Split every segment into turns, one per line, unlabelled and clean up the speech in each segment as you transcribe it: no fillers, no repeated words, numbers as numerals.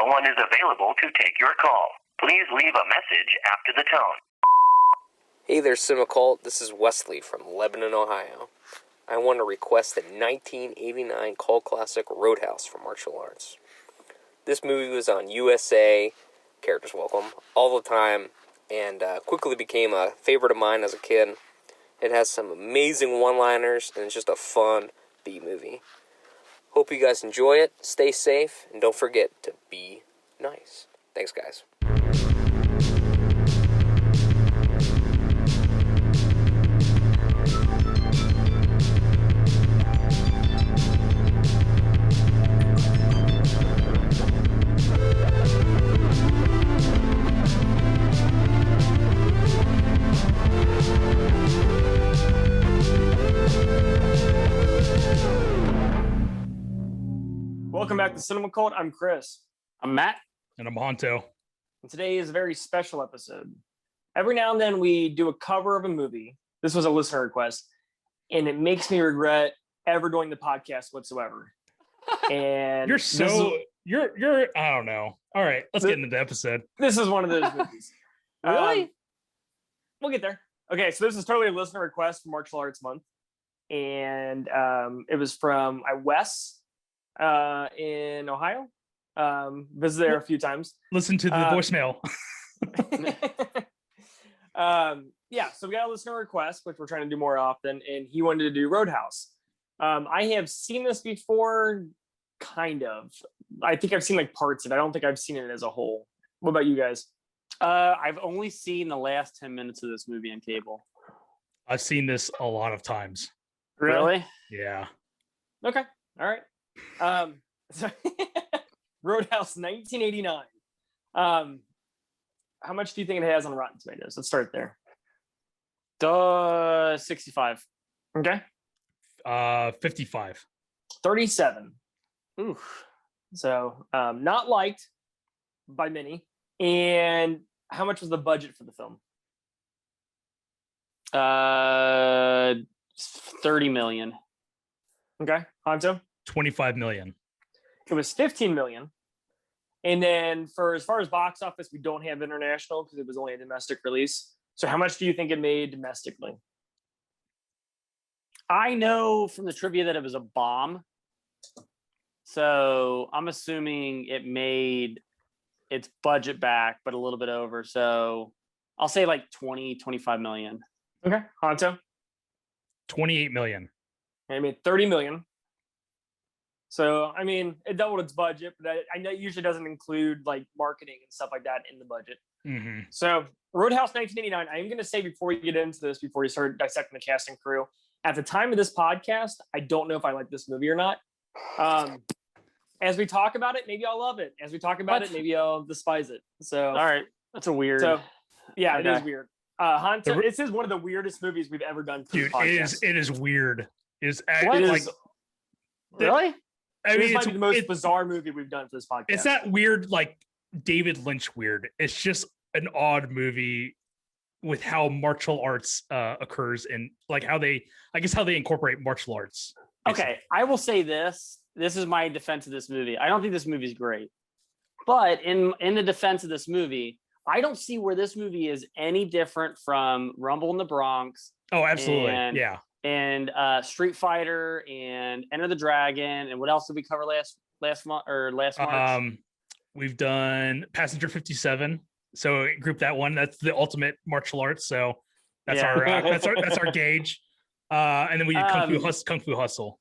one is available to take your call. Please leave a message after the tone.
Hey there, CinemaCult. This is Wesley from Lebanon, Ohio. I want to request the 1989 cult classic Roadhouse from March-ial Arts. This movie was on USA, Characters Welcome, all the time, and quickly became a favorite of mine as a kid. It has some amazing one-liners, and it's just a fun B-movie. Hope you guys enjoy it, stay safe, and don't forget to be nice. Thanks, guys.
Welcome back to Cinema Cult. I'm Chris.
I'm Matt.
And I'm Honto.
And today is a very special episode. Every now and then we do a cover of a movie. This was a listener request, and it makes me regret ever doing the podcast whatsoever. And
you're I don't know. All right, let's get into the episode.
This is one of those movies.
Really?
We'll get there. Okay, so this is totally a listener request for March-ial Arts Month. And it was from Wes in Ohio. Visited there a few times.
Listen to the voicemail.
Yeah, so we got a listener request, which we're trying to do more often, and he wanted to do Roadhouse. I have seen this before, kind of. I think I've seen like parts of it. I don't think I've seen it as a whole. What about you guys?
I've only seen the last 10 minutes of this movie on cable.
I've seen this a lot of times.
Really?
Yeah.
Okay. All right. So Roadhouse 1989. How much do you think it has on Rotten Tomatoes? Let's start there.
65.
Okay.
55.
37.
Ooh.
So not liked by many. And how much was the budget for the film?
30 million.
Okay. Honto?
25 million.
It was 15 million. And then as far as box office, we don't have international because it was only a domestic release. So how much do you think it made domestically?
I know from the trivia that it was a bomb. So I'm assuming it made its budget back, but a little bit over. So I'll say like 25 million.
Okay. Honto?
28 million.
I made 30 million. So, I mean, it doubled its budget, but I know it usually doesn't include like marketing and stuff like that in the budget.
Mm-hmm.
So, Roadhouse 1989, I'm going to say before we get into this, before we start dissecting the cast and crew, at the time of this podcast, I don't know if I like this movie or not. As we talk about it, maybe I'll love it. As we talk about it, maybe I'll despise it. So,
all right. That's a weird.
So, yeah,
okay.
It is weird. Honto, this is one of the weirdest movies we've ever done.
Dude, it is weird. It's
like,
really?
I mean, it's the most bizarre movie we've done for this podcast.
It's that weird, like David Lynch weird. It's just an odd movie with how martial arts occurs and like how they incorporate martial arts. Basically.
Okay, I will say this. This is my defense of this movie. I don't think this movie is great, but in the defense of this movie, I don't see where this movie is any different from Rumble in the Bronx.
Oh, absolutely.
And Street Fighter and Enter the Dragon. And what else did we cover last month or last March?
We've done Passenger 57. So group that one. That's the ultimate martial arts. So that's our gauge. And then we did Kung Fu Hustle.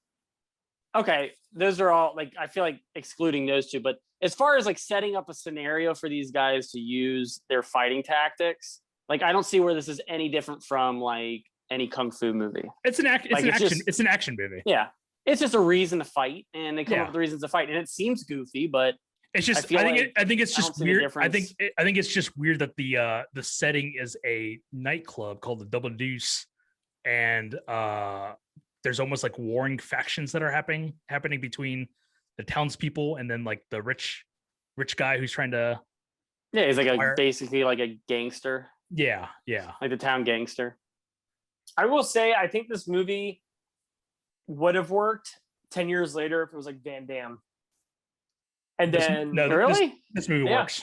Okay, those are all like I feel like excluding those two, but as far as like setting up a scenario for these guys to use their fighting tactics, like I don't see where this is any different from like any kung fu movie.
It's an action movie.
Yeah, it's just a reason to fight, and they come up with reasons to fight, and it seems goofy, but
it's just I think it's just weird. I think it's just weird that the setting is a nightclub called the Double Deuce, and there's almost like warring factions that are happening between the townspeople and then like the rich guy who's trying to.
Yeah, he's like basically like a gangster.
Yeah.
Like the town gangster.
I will say, I think this movie would have worked 10 years later if it was like Van Damme. And then
this movie works.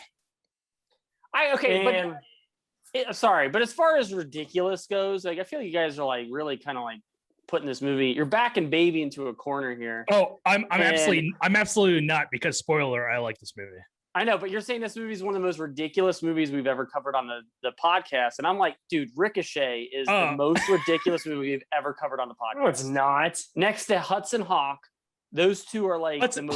Sorry, but as far as ridiculous goes, like I feel like you guys are like really kind of like putting this movie. You're backing baby into a corner here.
Oh, I'm absolutely not, because spoiler, I like this movie.
I know, but you're saying this movie is one of the most ridiculous movies we've ever covered on the podcast, and I'm like, dude, Ricochet is the most ridiculous movie we've ever covered on the podcast.
No, it's not.
Next to Hudson Hawk, those two are like
Hudson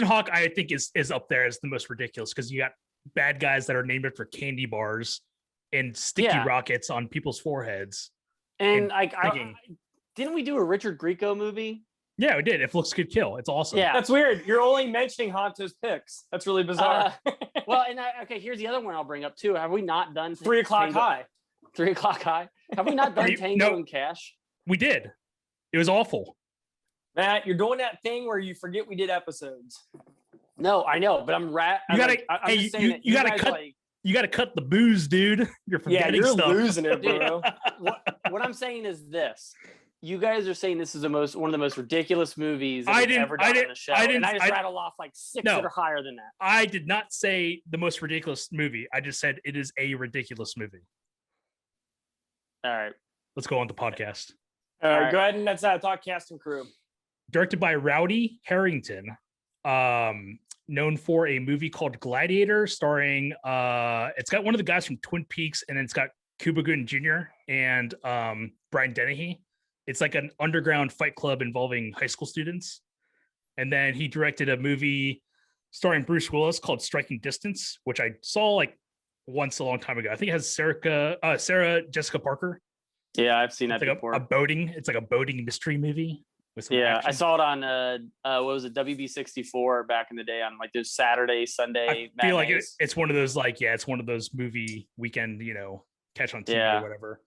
Hawk, I think is up there as the most ridiculous, because you got bad guys that are named after candy bars and sticky rockets on people's foreheads.
And didn't we do a Richard Grieco movie?
Yeah, we did. If Looks Could Kill. It's awesome.
Yeah, that's weird. You're only mentioning Honto's picks. That's really bizarre.
Well, and here's the other one I'll bring up too. Have we not done
3 O'clock High?
3 O'clock High. Have we not done Tango and Cash?
We did. It was awful.
Matt, you're doing that thing where you forget we did episodes.
No, I know, but I'm
you gotta cut the booze, dude. You're forgetting stuff.
You're losing it, bro.
What I'm saying is this. You guys are saying this is one of the most ridiculous movies I've ever done on the show. I just rattle off like 6 that are higher than that.
I did not say the most ridiculous movie. I just said it is a ridiculous movie.
All right.
Let's go on the podcast.
All right. Go ahead and let's talk cast and crew.
Directed by Rowdy Harrington. Known for a movie called Gladiator, starring it's got one of the guys from Twin Peaks, and then it's got Cuba Gooding Jr. and Brian Dennehy. It's like an underground fight club involving high school students. And then he directed a movie starring Bruce Willis called Striking Distance, which I saw like once a long time ago. I think it has Sarah Jessica Parker.
Yeah, I've seen that before.
It's like a boating mystery movie.
I saw it on what was it, WB64 back in the day on like those Saturday, Sunday.
I feel like it's one of those it's one of those movie weekend, catch on TV or whatever.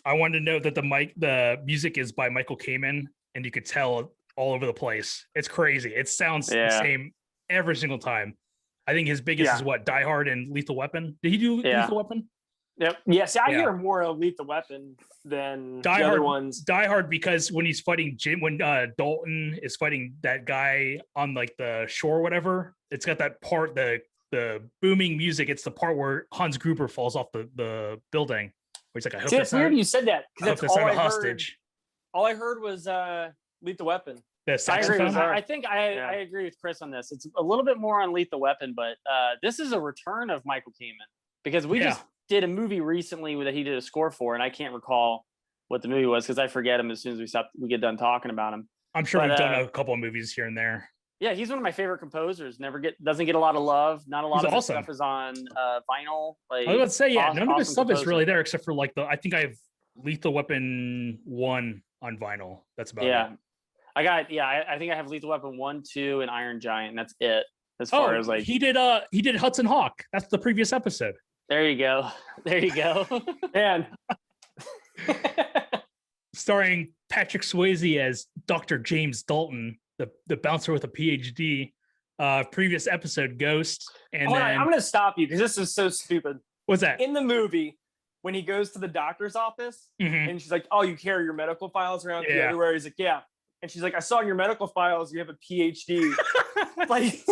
I wanted to note that the music is by Michael Kamen, and you could tell all over the place. It's crazy. It sounds the same every single time. I think his biggest is Die Hard and Lethal Weapon. Did he do Lethal Weapon?
Yep. Yes, I hear more of Lethal Weapon than the other ones.
Die Hard, because when he's fighting when Dalton is fighting that guy on like the shore or whatever, it's got that part, the booming music. It's the part where Hans Gruber falls off the building. It's like,
it's weird you said that, because that's all I
hostage.
Heard. All I heard was Lethal Weapon.
I think I agree with Chris on this. It's a little bit more on Lethal Weapon, but this is a return of Michael Kamen, because we just did a movie recently that he did a score for, and I can't recall what the movie was because I forget him as soon as we get done talking about him.
I'm sure we've done a couple of movies here and there.
Yeah, he's one of my favorite composers. Doesn't get a lot of love. Not a lot of his stuff is on vinyl. Like,
I was about to say, none of his stuff is really there except for like I think I have Lethal Weapon 1 on vinyl. That's about it.
I think I have Lethal Weapon 1, 2, and Iron Giant. And that's it. As far as like
he did Hudson Hawk. That's the previous episode.
There you go.
Man.
Starring Patrick Swayze as Dr. James Dalton, the bouncer with a PhD. Previous episode, Ghost. And
I'm going to stop you because this is so stupid.
What's that?
In the movie, when he goes to the doctor's office, and she's like, "Oh, you carry your medical files around everywhere?" He's like, "Yeah." And she's like, "I saw in your medical files you have a PhD." Like,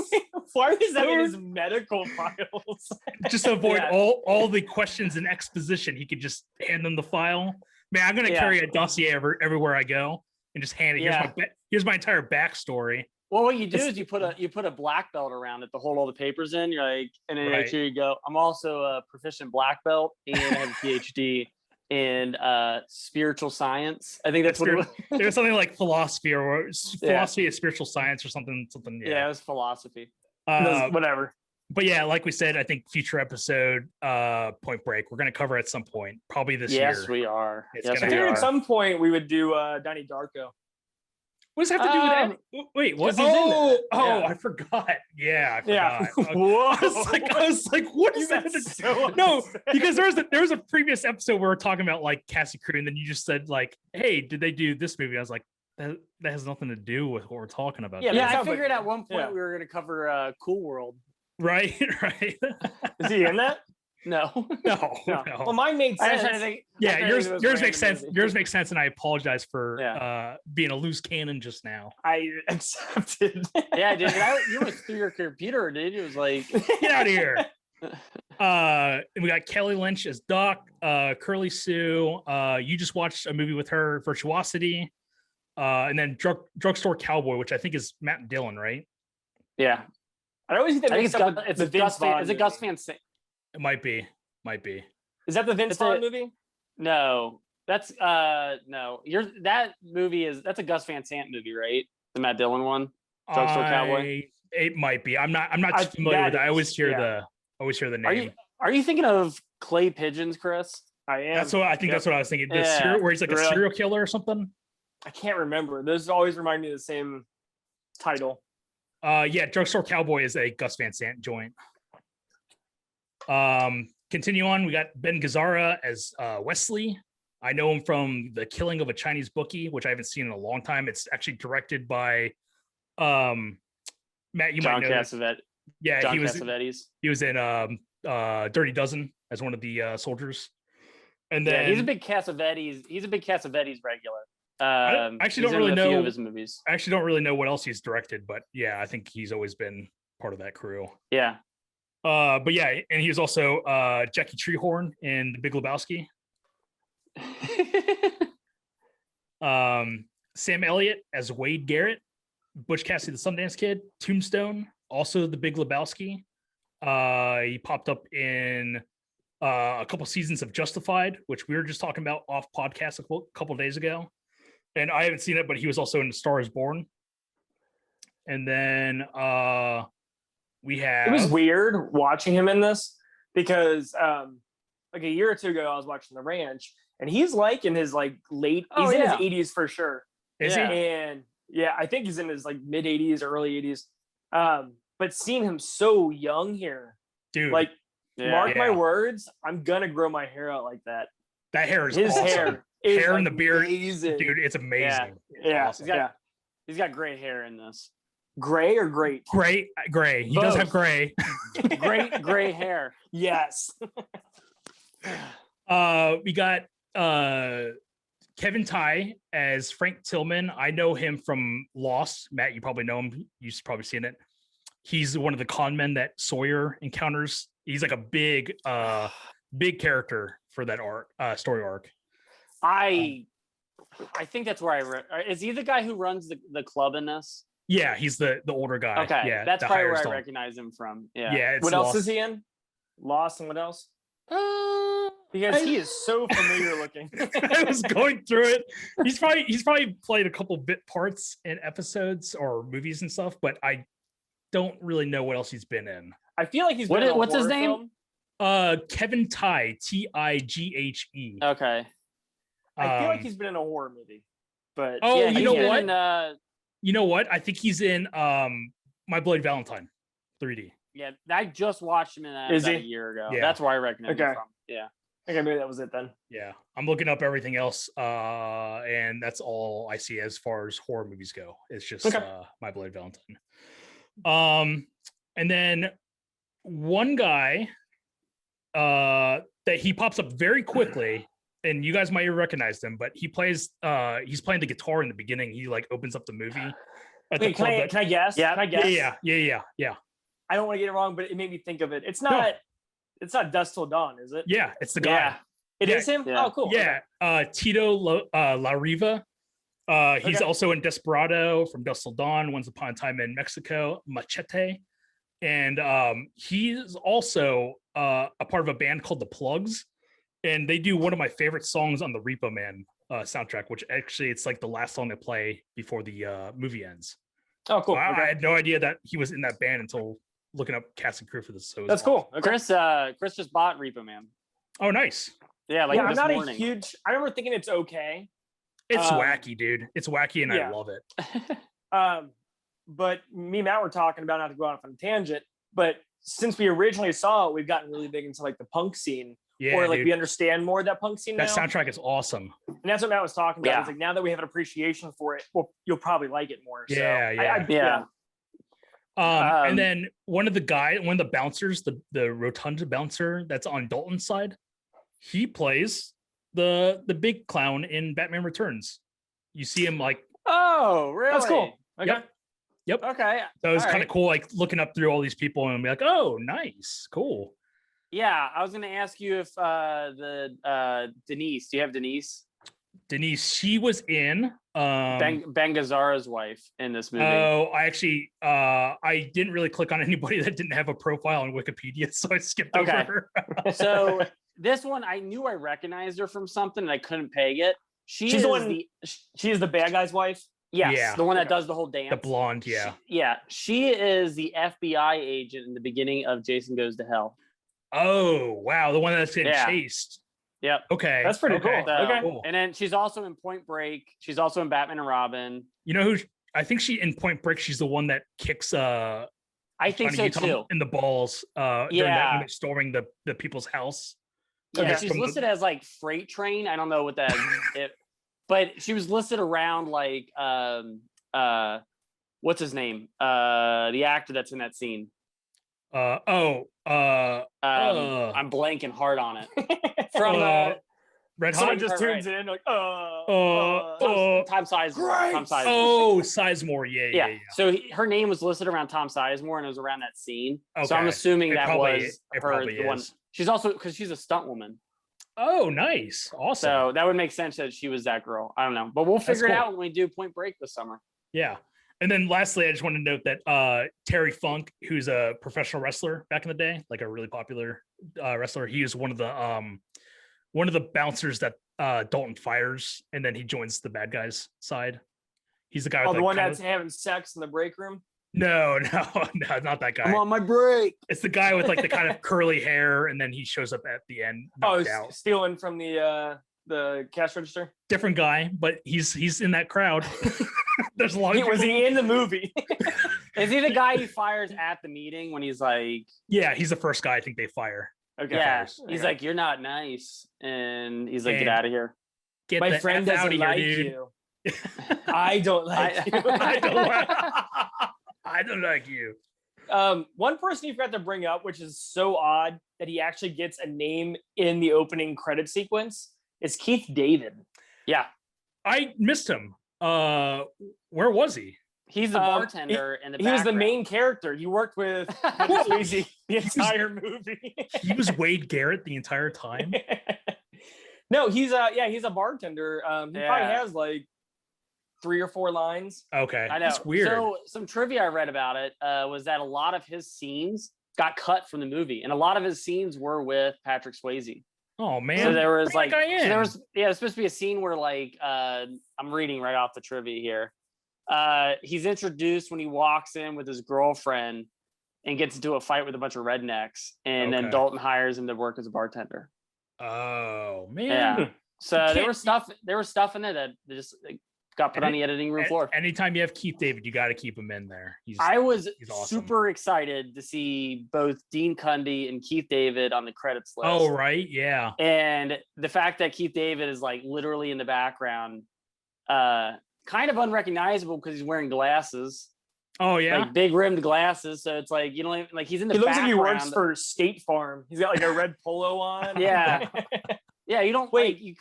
why is that in his medical files?
Just to avoid all the questions and exposition, he could just hand them the file. Man, I'm going to carry a dossier everywhere I go and just hand it. Here's my entire backstory.
Well, what you do is you put a black belt around it to hold all the papers in. You're like, and then here you go. I'm also a proficient black belt and I have a PhD in spiritual science. I think that's what it was.
There's something like philosophy or philosophy of spiritual science or something.
Yeah, it was philosophy.
Whatever.
But yeah, like we said, I think future episode, Point Break, we're going to cover at some point, probably this year.
Yes, we are.
At some point, we would do Donnie Darko.
What does that have to do with that? Wait, what? I forgot. Yeah, I forgot.
Whoa.
I was like, what is that? No, because there was a previous episode where we were talking about like Cassie Crew, and then you just said like, hey, did they do this movie? I was like, that has nothing to do with what we're talking about.
Yeah, I figured at one point we were going to cover Cool World.
Right.
Is he in that?
No.
No.
Well, mine made
I was
sense.
trying to think.
Yeah, yours makes sense.
movie.
Yours makes sense, and I apologize for being a loose cannon just now.
I accepted.
Yeah, dude. You went through your computer, dude. It was like,
Get out of here. And we got Kelly Lynch as Doc, Curly Sue. You just watched a movie with her, Virtuosity, and then Drugstore Cowboy, which I think is Matt and Dillon, right?
Yeah. I always think
it's a Gus Van. Is it Gus Van?
It might be.
Is that the Vince Vaughn movie?
No, that's no. That movie that's a Gus Van Sant movie, right? The Matt Dillon one, Drugstore Cowboy.
It might be. I'm not familiar with it. I always hear the name.
Are you thinking of Clay Pigeons, Chris?
I am.
That's what I think. That's what I was thinking. Where he's like a serial killer or something.
I can't remember. Those always remind me of the same title.
Yeah, Drugstore Cowboy is a Gus Van Sant joint. Continue on. We got Ben Gazzara as Wesley. I know him from The Killing of a Chinese Bookie, which I haven't seen in a long time. It's actually directed by Matt. You
John
might know.
Cassavetes.
Yeah,
John
he was in Dirty Dozen as one of the soldiers. And then
he's a big Cassavetes. He's a big Cassavetes regular.
I actually don't really know
of his movies.
I actually don't really know what else he's directed, but yeah, I think he's always been part of that crew.
Yeah.
But yeah, and he was also Jackie Treehorn in The Big Lebowski. Sam Elliott as Wade Garrett, Butch Cassidy the Sundance Kid, Tombstone, also The Big Lebowski. He popped up in a couple seasons of Justified, which we were just talking about off podcast a couple days ago. And I haven't seen it, but he was also in A Star Is Born. And then we have...
It was weird watching him in this because like a year or two ago, I was watching The Ranch, and he's like in his like late... He's in his 80s for sure.
Is he?
And yeah, I think he's in his like mid 80s or early 80s. But seeing him so young here,
dude,
like mark my words, I'm gonna grow my hair out like that.
That hair is
his
awesome.
Hair is
hair and the beard,
amazing.
dude, it's amazing.
Yeah,
awesome.
He's got great hair in this.
Gray or great?
Gray. He
Both.
does have gray.
Great gray hair.
Yes.
We got Kevin Tighe as Frank Tillman. I know him from Lost. Matt, you probably know him. You've probably seen it. He's one of the con men that Sawyer encounters. He's like a big character for that story arc.
I think that's where is he the guy who runs the club in this?
Yeah, he's the older guy.
Okay,
yeah,
that's probably where I recognize him from. Yeah.
What else is he in? Lost and what else? Because he is so familiar looking.
I was going through it. He's probably played a couple bit parts in episodes or movies and stuff, but I don't really know what else he's been in.
I feel like he's been in a
what's his
horror
name?
film.
Kevin Tighe, Tighe.
Okay.
I feel like he's been in a horror movie. But
you know what? You know what? I think he's in My Bloody Valentine 3D.
Yeah, I just watched him in that about a year ago.
Yeah.
That's where I recognize him from. Yeah.
Okay, maybe that was it then.
Yeah, I'm looking up everything else, and that's all I see as far as horror movies go. It's just My Bloody Valentine. And then one guy that he pops up very quickly, and you guys might have recognized him, but he plays. He's playing the guitar in the beginning. He like opens up the movie.
Wait, can I guess?
Yeah,
can I guess?
Yeah.
I don't want to get it wrong, but it made me think of it. It's not. It's not Dusk Till Dawn, is it?
Yeah, it's the guy.
Yeah. It is him?
Yeah.
Oh, cool.
Yeah. Tito La Riva. He's also in Desperado, From Dusk Till Dawn, Once Upon a Time in Mexico, Machete. And he's also a part of a band called The Plugs. And they do one of my favorite songs on the Repo Man soundtrack, which actually it's like the last song they play before the movie ends.
Oh, cool.
I had no idea that he was in that band until looking up cast and crew for this. So
that's cool. Okay.
Chris just bought Repo Man.
Oh, nice.
Yeah, like
I'm not
morning.
a huge. I remember thinking it's okay.
It's wacky, dude. It's wacky, and I love it.
But me and Matt were talking about, not to go off on a tangent, but since we originally saw it, we've gotten really big into like the punk scene.
Yeah,
or like
dude.
we understand more of that punk scene now.
That soundtrack is awesome.
And that's what Matt was talking about.
Yeah.
It's like now that we have an appreciation for it, well, you'll probably like it more.
Yeah,
so
yeah. And then one of the bouncers, the rotund bouncer that's on Dalton's side, he plays the big clown in Batman Returns. You see him like,
oh, really?
That's cool. Okay.
Yep.
Okay.
So it was kind of cool, like looking up through all these people and be like, oh, nice, cool.
Yeah, I was going to ask you if Denise. Do you have Denise?
Denise, she was in
Ben Gazzara's wife in this movie.
Oh, I actually I didn't really click on anybody that didn't have a profile on Wikipedia, so I skipped over her.
So this one, I knew I recognized her from something and I couldn't peg it. She's
the bad guy's wife.
Yes,
yeah.
The one that does the whole dance.
The blonde, yeah.
She is the FBI agent in the beginning of Jason Goes to Hell.
Oh, wow. The one that's getting chased.
Yep.
Okay.
That's pretty cool.
So,
okay.
Cool.
And then she's also in Point Break. She's also in Batman and Robin.
You know who? I think she in Point Break. She's the one that kicks.
I think so too.
In the balls. During that, when they're storming the people's house.
Yeah, she's listed as like Freight Train. I don't know what that. But she was listed around like what's his name? The actor that's in that scene. I'm blanking hard on it. From
Red
Someone
Hot
just tunes in like
Tom Sizemore. Tom Sizemore.
Oh, Sizemore. Yeah.
So her name was listed around Tom Sizemore, and it was around that scene.
Okay.
So I'm assuming that was
it
her. The one. She's also because she's a stunt woman.
Oh, nice. Awesome.
So that would make sense that she was that girl. I don't know, but we'll figure it out when we do Point Break this summer.
Yeah. And then lastly, I just want to note that Terry Funk, who's a professional wrestler back in the day, like a really popular wrestler, he is one of the bouncers that Dalton fires, and then he joins the bad guys' side. He's the guy.
The one that's having sex in the break room.
No, not that guy.
I'm on my break.
It's the guy with like the kind of curly hair, and then he shows up at the end. Out.
Stealing from the cash register.
Different guy, but he's in that crowd. There's a lot of
Was he in the movie?
Is he the guy he fires at the meeting when he's like?
Yeah, he's the first guy I think they fire.
Okay.
Yeah, he's like, "You're not nice," and he's like, "Get out of here."
My friend doesn't like you. I don't like you.
I don't like you.
One person you forgot to bring up, which is so odd that he actually gets a name in the opening credit sequence, is Keith David.
Yeah,
I missed him. Where was he?
He's the bartender in the background.
He was the main character. He worked with Swayze the entire movie.
He was Wade Garrett the entire time.
No, he's a bartender. He probably has like 3 or 4 lines.
Okay,
I know.
That's weird.
So some trivia I read about it was that a lot of his scenes got cut from the movie, and a lot of his scenes were with Patrick Swayze.
Oh man!
So there was there's supposed to be a scene where like I'm reading right off the trivia here. He's introduced when he walks in with his girlfriend and gets into a fight with a bunch of rednecks, and then Dalton hires him to work as a bartender.
Oh man!
Yeah. So there was stuff in there that just got put on the editing room floor.
Anytime you have Keith David, you got to keep him in there.
I was
awesome.
super excited to see both Dean Cundy and Keith David on the credits list.
Oh, right. Yeah.
And the fact that Keith David is like literally in the background, kind of unrecognizable because he's wearing glasses.
Oh, yeah.
Like big rimmed glasses. So it's like, you know, like he's in the background.
He looks like he works for State Farm. He's got like a red polo on.
Yeah. Yeah. You don't
wait.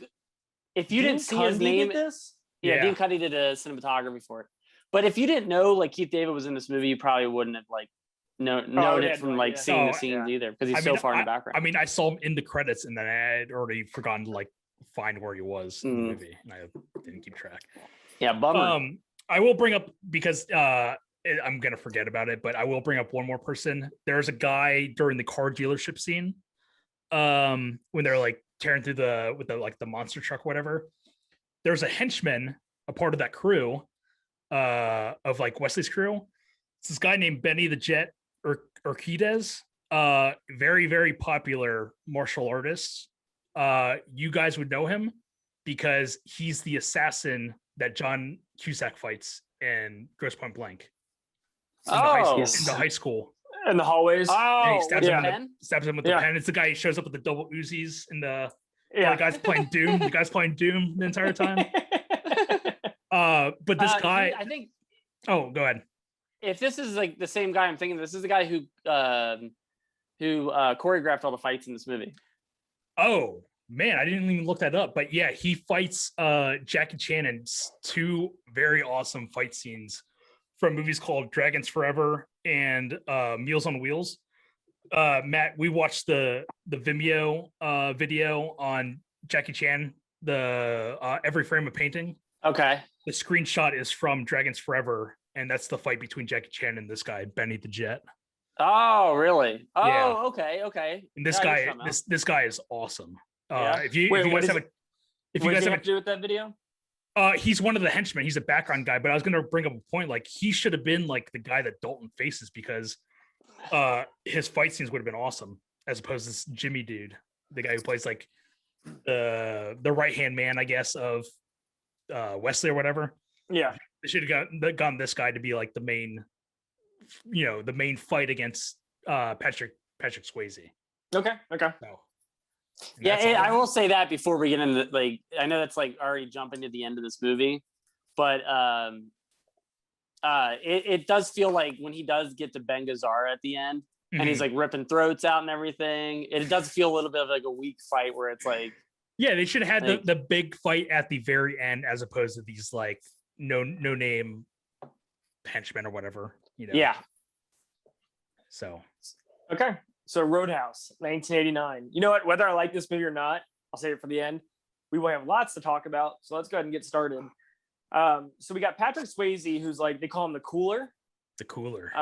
If you didn't see his name.
This?
Yeah, Dean Cundy did a cinematography for it. But if you didn't know like Keith David was in this movie, you probably wouldn't have like known it from like seeing the scenes either because he's so far in the background.
I mean, I saw him in the credits and then I had already forgotten to like find where he was in the movie, and I didn't keep track.
Yeah, bummer.
I will bring up because I'm gonna forget about it, but I will bring up one more person. There's a guy during the car dealership scene, when they're like tearing through the monster truck, whatever. There's a henchman, a part of that crew, of like Wesley's crew. It's this guy named Benny the Jet Urquidez, very, very popular martial artist. You guys would know him because he's the assassin that John Cusack fights in Grosse Point Blank. In the high school.
In the hallways.
And he stabs him with the pen.
Yeah.
It's the guy who shows up with the double Uzis and the guy's playing Doom. The guy's playing Doom the entire time. But this guy,
I think.
Oh, go ahead.
if this is like the same guy I'm thinking, this is the guy who choreographed all the fights in this movie.
Oh man, I didn't even look that up. But yeah, he fights Jackie Chan in 2 very awesome fight scenes from movies called Dragons Forever and Meals on Wheels. Matt, we watched the Vimeo video on Jackie Chan, the Every Frame of Painting.
Okay.
The screenshot is from Dragons Forever, and that's the fight between Jackie Chan and this guy, Benny the Jet.
Oh, really? Oh,
yeah.
Okay.
And this guy is awesome. If you
what
guys
does
have
to do with that video?
He's one of the henchmen. He's a background guy, but I was going to bring up a point. Like, he should have been like the guy that Dalton faces, because his fight scenes would have been awesome, as opposed to this Jimmy dude, the guy who plays like the right hand man, I guess, of Wesley or whatever.
Yeah,
they should have gotten this guy to be like the main fight against Patrick Swayze.
Okay.
So,
yeah, I will say that before we get into, like, I know that's like already jumping to the end of this movie, but it does feel like when he does get to Ben Gazzara at the end, and he's like ripping throats out and everything, it does feel a little bit of like a weak fight where it's like,
yeah, they should have had the big fight at the very end, as opposed to these like no name henchmen or whatever,
Yeah.
So
Okay. So Roadhouse, 1989. You know what? Whether I like this movie or not, I'll save it for the end. We will have lots to talk about, so let's go ahead and get started. So we got Patrick Swayze, who's like, they call him the cooler.
The cooler.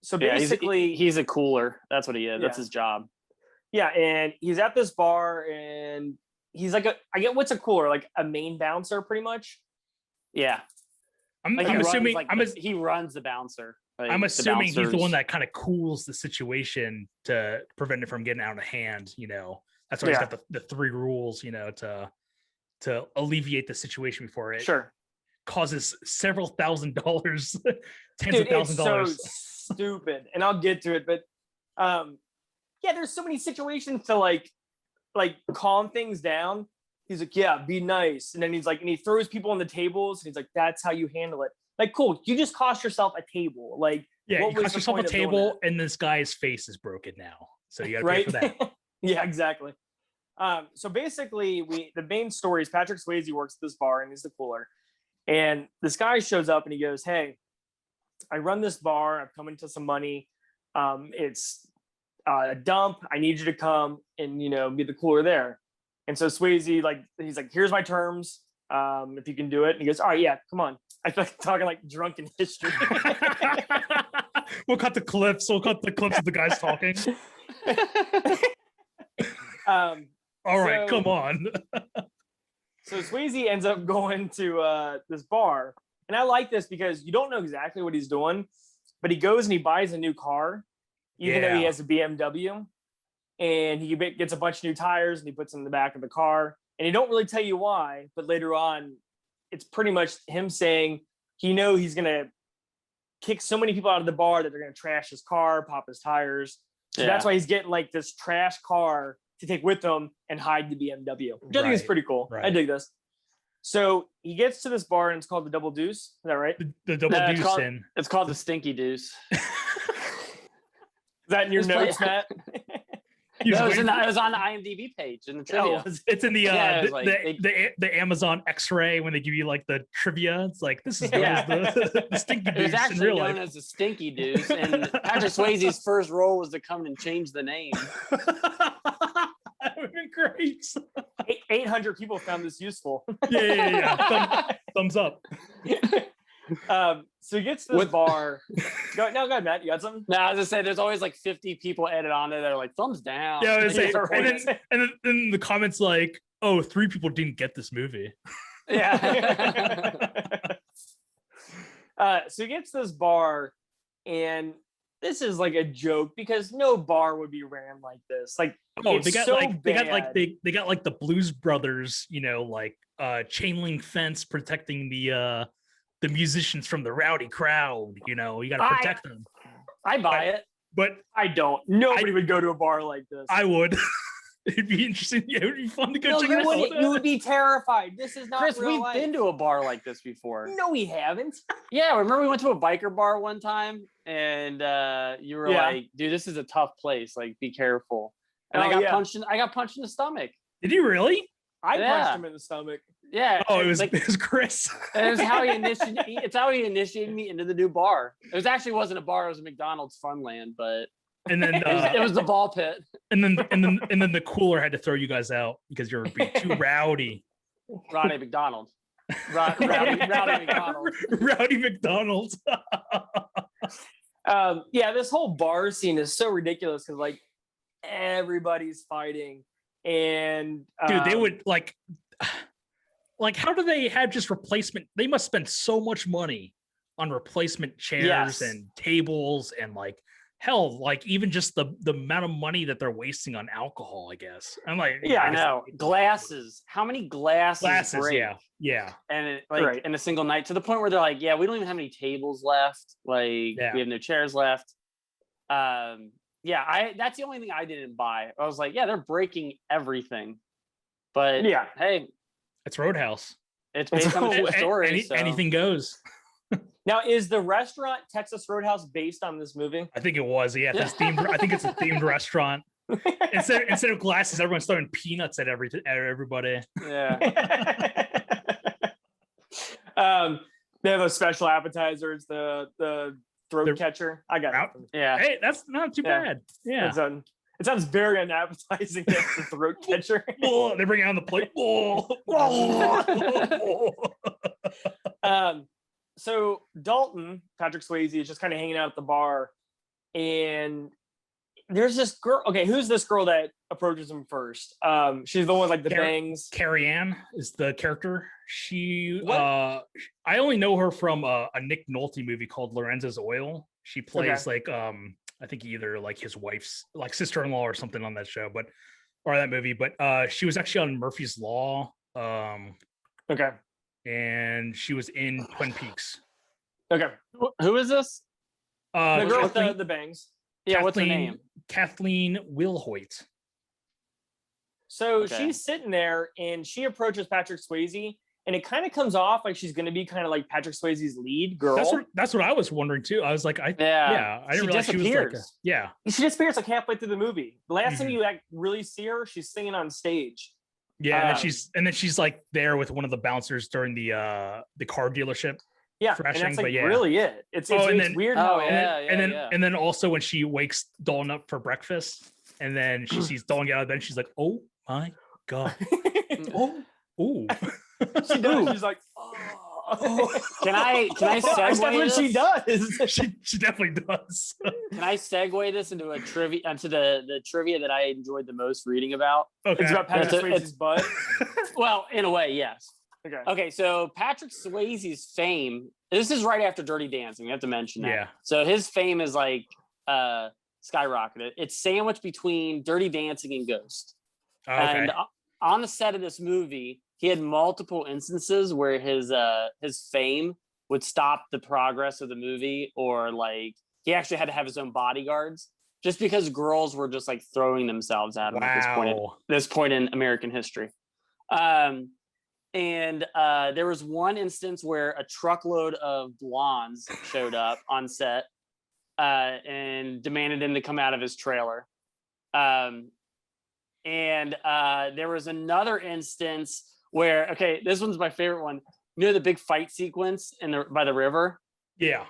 So basically,
he's a cooler. That's what he is.
Yeah.
That's his job.
Yeah, and he's at this bar, and he's like I get what's a cooler, like a main bouncer, pretty much.
Yeah.
I'm
Like
assuming
he runs the bouncer. Like,
I'm assuming he's the one that kind of cools the situation to prevent it from getting out of hand. That's why he's got the 3 rules, to alleviate the situation before it causes several $1,000s, tens of thousands of dollars.
So stupid, and I'll get to it, but there's so many situations to like calm things down. He's like, yeah, be nice, and then he's like, and he throws people on the tables, and he's like, that's how you handle it. Like, cool, you just cost yourself a table. Like,
yeah, you cost yourself a table, and this guy's face is broken now, so you got to pay for that.
Yeah, exactly. So basically, the main story is Patrick Swayze works at this bar, and he's the cooler. And this guy shows up, and he goes, "Hey, I run this bar. I've come into some money. It's a dump. I need you to come and be the cooler there." And so Swayze, he's like, "Here's my terms. If you can do it." And he goes, "All right, yeah, come on." I feel like talking like drunken history.
We'll cut the clips. We'll cut the clips of the guys talking. All right, come on.
So Swayze ends up going to this bar. And I like this because you don't know exactly what he's doing, but he goes and he buys a new car, even though he has a BMW. And he gets a bunch of new tires and he puts them in the back of the car. And he don't really tell you why, but later on, it's pretty much him saying he's going to kick so many people out of the bar that they're going to trash his car, pop his tires. So that's why he's getting like this trash car to take with him and hide the BMW, which I think is pretty cool. Right. I dig this. So he gets to this bar and it's called the Double Deuce. Is that right?
The Double Deuce.
It's called the Stinky Deuce.
Is that in your notes, Matt?
It was on the IMDb page in the trivia.
It's in the the Amazon X-ray when they give you like the trivia. It's like, this is known as the Stinky Deuce.
It was actually known as the Stinky Deuce, and Patrick Swayze's first role was to come and change the name.
That would be great.
800 people found this useful.
Yeah. Thumbs up.
So he gets to this bar. Go ahead, Matt. You got something?
No, I was gonna say there's always like 50 people added on there that are like thumbs down.
Yeah, I was say, and then the comments like, "Oh, 3 people didn't get this movie."
Yeah. So he gets to this bar, and this is like a joke because no bar would be ran like this. Like, they got the Blues Brothers, chain link fence protecting the musicians from the rowdy crowd. You got to protect them.
I buy it,
but
I don't. Nobody would go to a bar like this.
I would. It'd be interesting. Yeah, it would be fun to go
No,
check
you
it
wouldn't.
out.
You would be terrified. This is not
Chris,
real
we've
life.
been to a bar like this before.
No, we haven't.
Yeah, remember we went to a biker bar one time, and you were like, "Dude, this is a tough place. Like, be careful." And I got punched. I got punched in the stomach.
Did you really?
I punched him in the stomach.
Yeah.
Oh, it was Chris.
It was how he initiated. It's how he initiated me into the new bar. It wasn't a bar. It was a McDonald's Funland, but
And then
it was the ball pit.
And then the cooler had to throw you guys out because you were being too rowdy.
Rowdy McDonald. Rowdy McDonald.
Rowdy McDonald.
This whole bar scene is so ridiculous because like everybody's fighting, and
dude, they would like how do they have just replacement? They must spend so much money on replacement chairs and tables and like hell, like even just the amount of money that they're wasting on alcohol, I guess. I'm like,
I know. Glasses. How many glasses break?
Yeah.
And in a single night, to the point where they're like, yeah, we don't even have any tables left. Like we have no chairs left. That's the only thing I didn't buy. I was like, yeah, they're breaking everything. But hey,
it's Roadhouse.
It's based on a true story.
Anything goes.
Now, is the restaurant Texas Roadhouse based on this movie?
I think it was. Yeah, that's themed. I think it's a themed restaurant. Instead of glasses, everyone's throwing peanuts at everybody.
Yeah.
They have those special appetizers, the throat catcher. I got it.
Yeah.
Hey, that's not too bad. Yeah.
It sounds very unappetizing. The throat catcher.
They bring it on the plate.
So Dalton, Patrick Swayze, is just kind of hanging out at the bar, and there's this girl. Okay, who's this girl that approaches him first? She's the one with like the bangs.
Carrie Ann is the character. She, I only know her from a Nick Nolte movie called Lorenzo's Oil. She plays like, I think either like his wife's like sister-in-law or something on that show, or that movie. But she was actually on Murphy's Law. And she was in Twin Peaks.
Okay.
Who is this?
The girl with the bangs.
Yeah, what's her name?
Kathleen Wilhoit.
So she's sitting there and she approaches Patrick Swayze, and it kind of comes off like she's going to be kind of like Patrick Swayze's lead girl.
That's what I was wondering too. I was like, I didn't realize she was like
she disappears like halfway through the movie. The last time you really see her, she's singing on stage.
Yeah, and then she's like there with one of the bouncers during the car dealership.
Yeah,
thrashing,
and that's like really it. It's weird.
And then also when she wakes Dawn up for breakfast, and then she sees Dawn get out of bed, she's like, "Oh my god!" She
does. She's like,
Can I segue?
That's what she does.
she definitely does.
Can I segue this into a trivia the trivia that I enjoyed the most reading about?
Okay.
It's about Patrick Swayze's butt.
Well, in a way, yes.
Okay.
So Patrick Swayze's fame. This is right after Dirty Dancing. We have to mention that.
Yeah.
So his fame is like skyrocketed. It's sandwiched between Dirty Dancing and Ghost.
Okay.
And on the set of this movie, he had multiple instances where his fame would stop the progress of the movie, or like he actually had to have his own bodyguards just because girls were just like throwing themselves at him at this point in American history. And there was one instance where a truckload of blondes showed up on set and demanded him to come out of his trailer. And there was another instance where, this one's my favorite one. You know the big fight sequence by the river?
Yeah.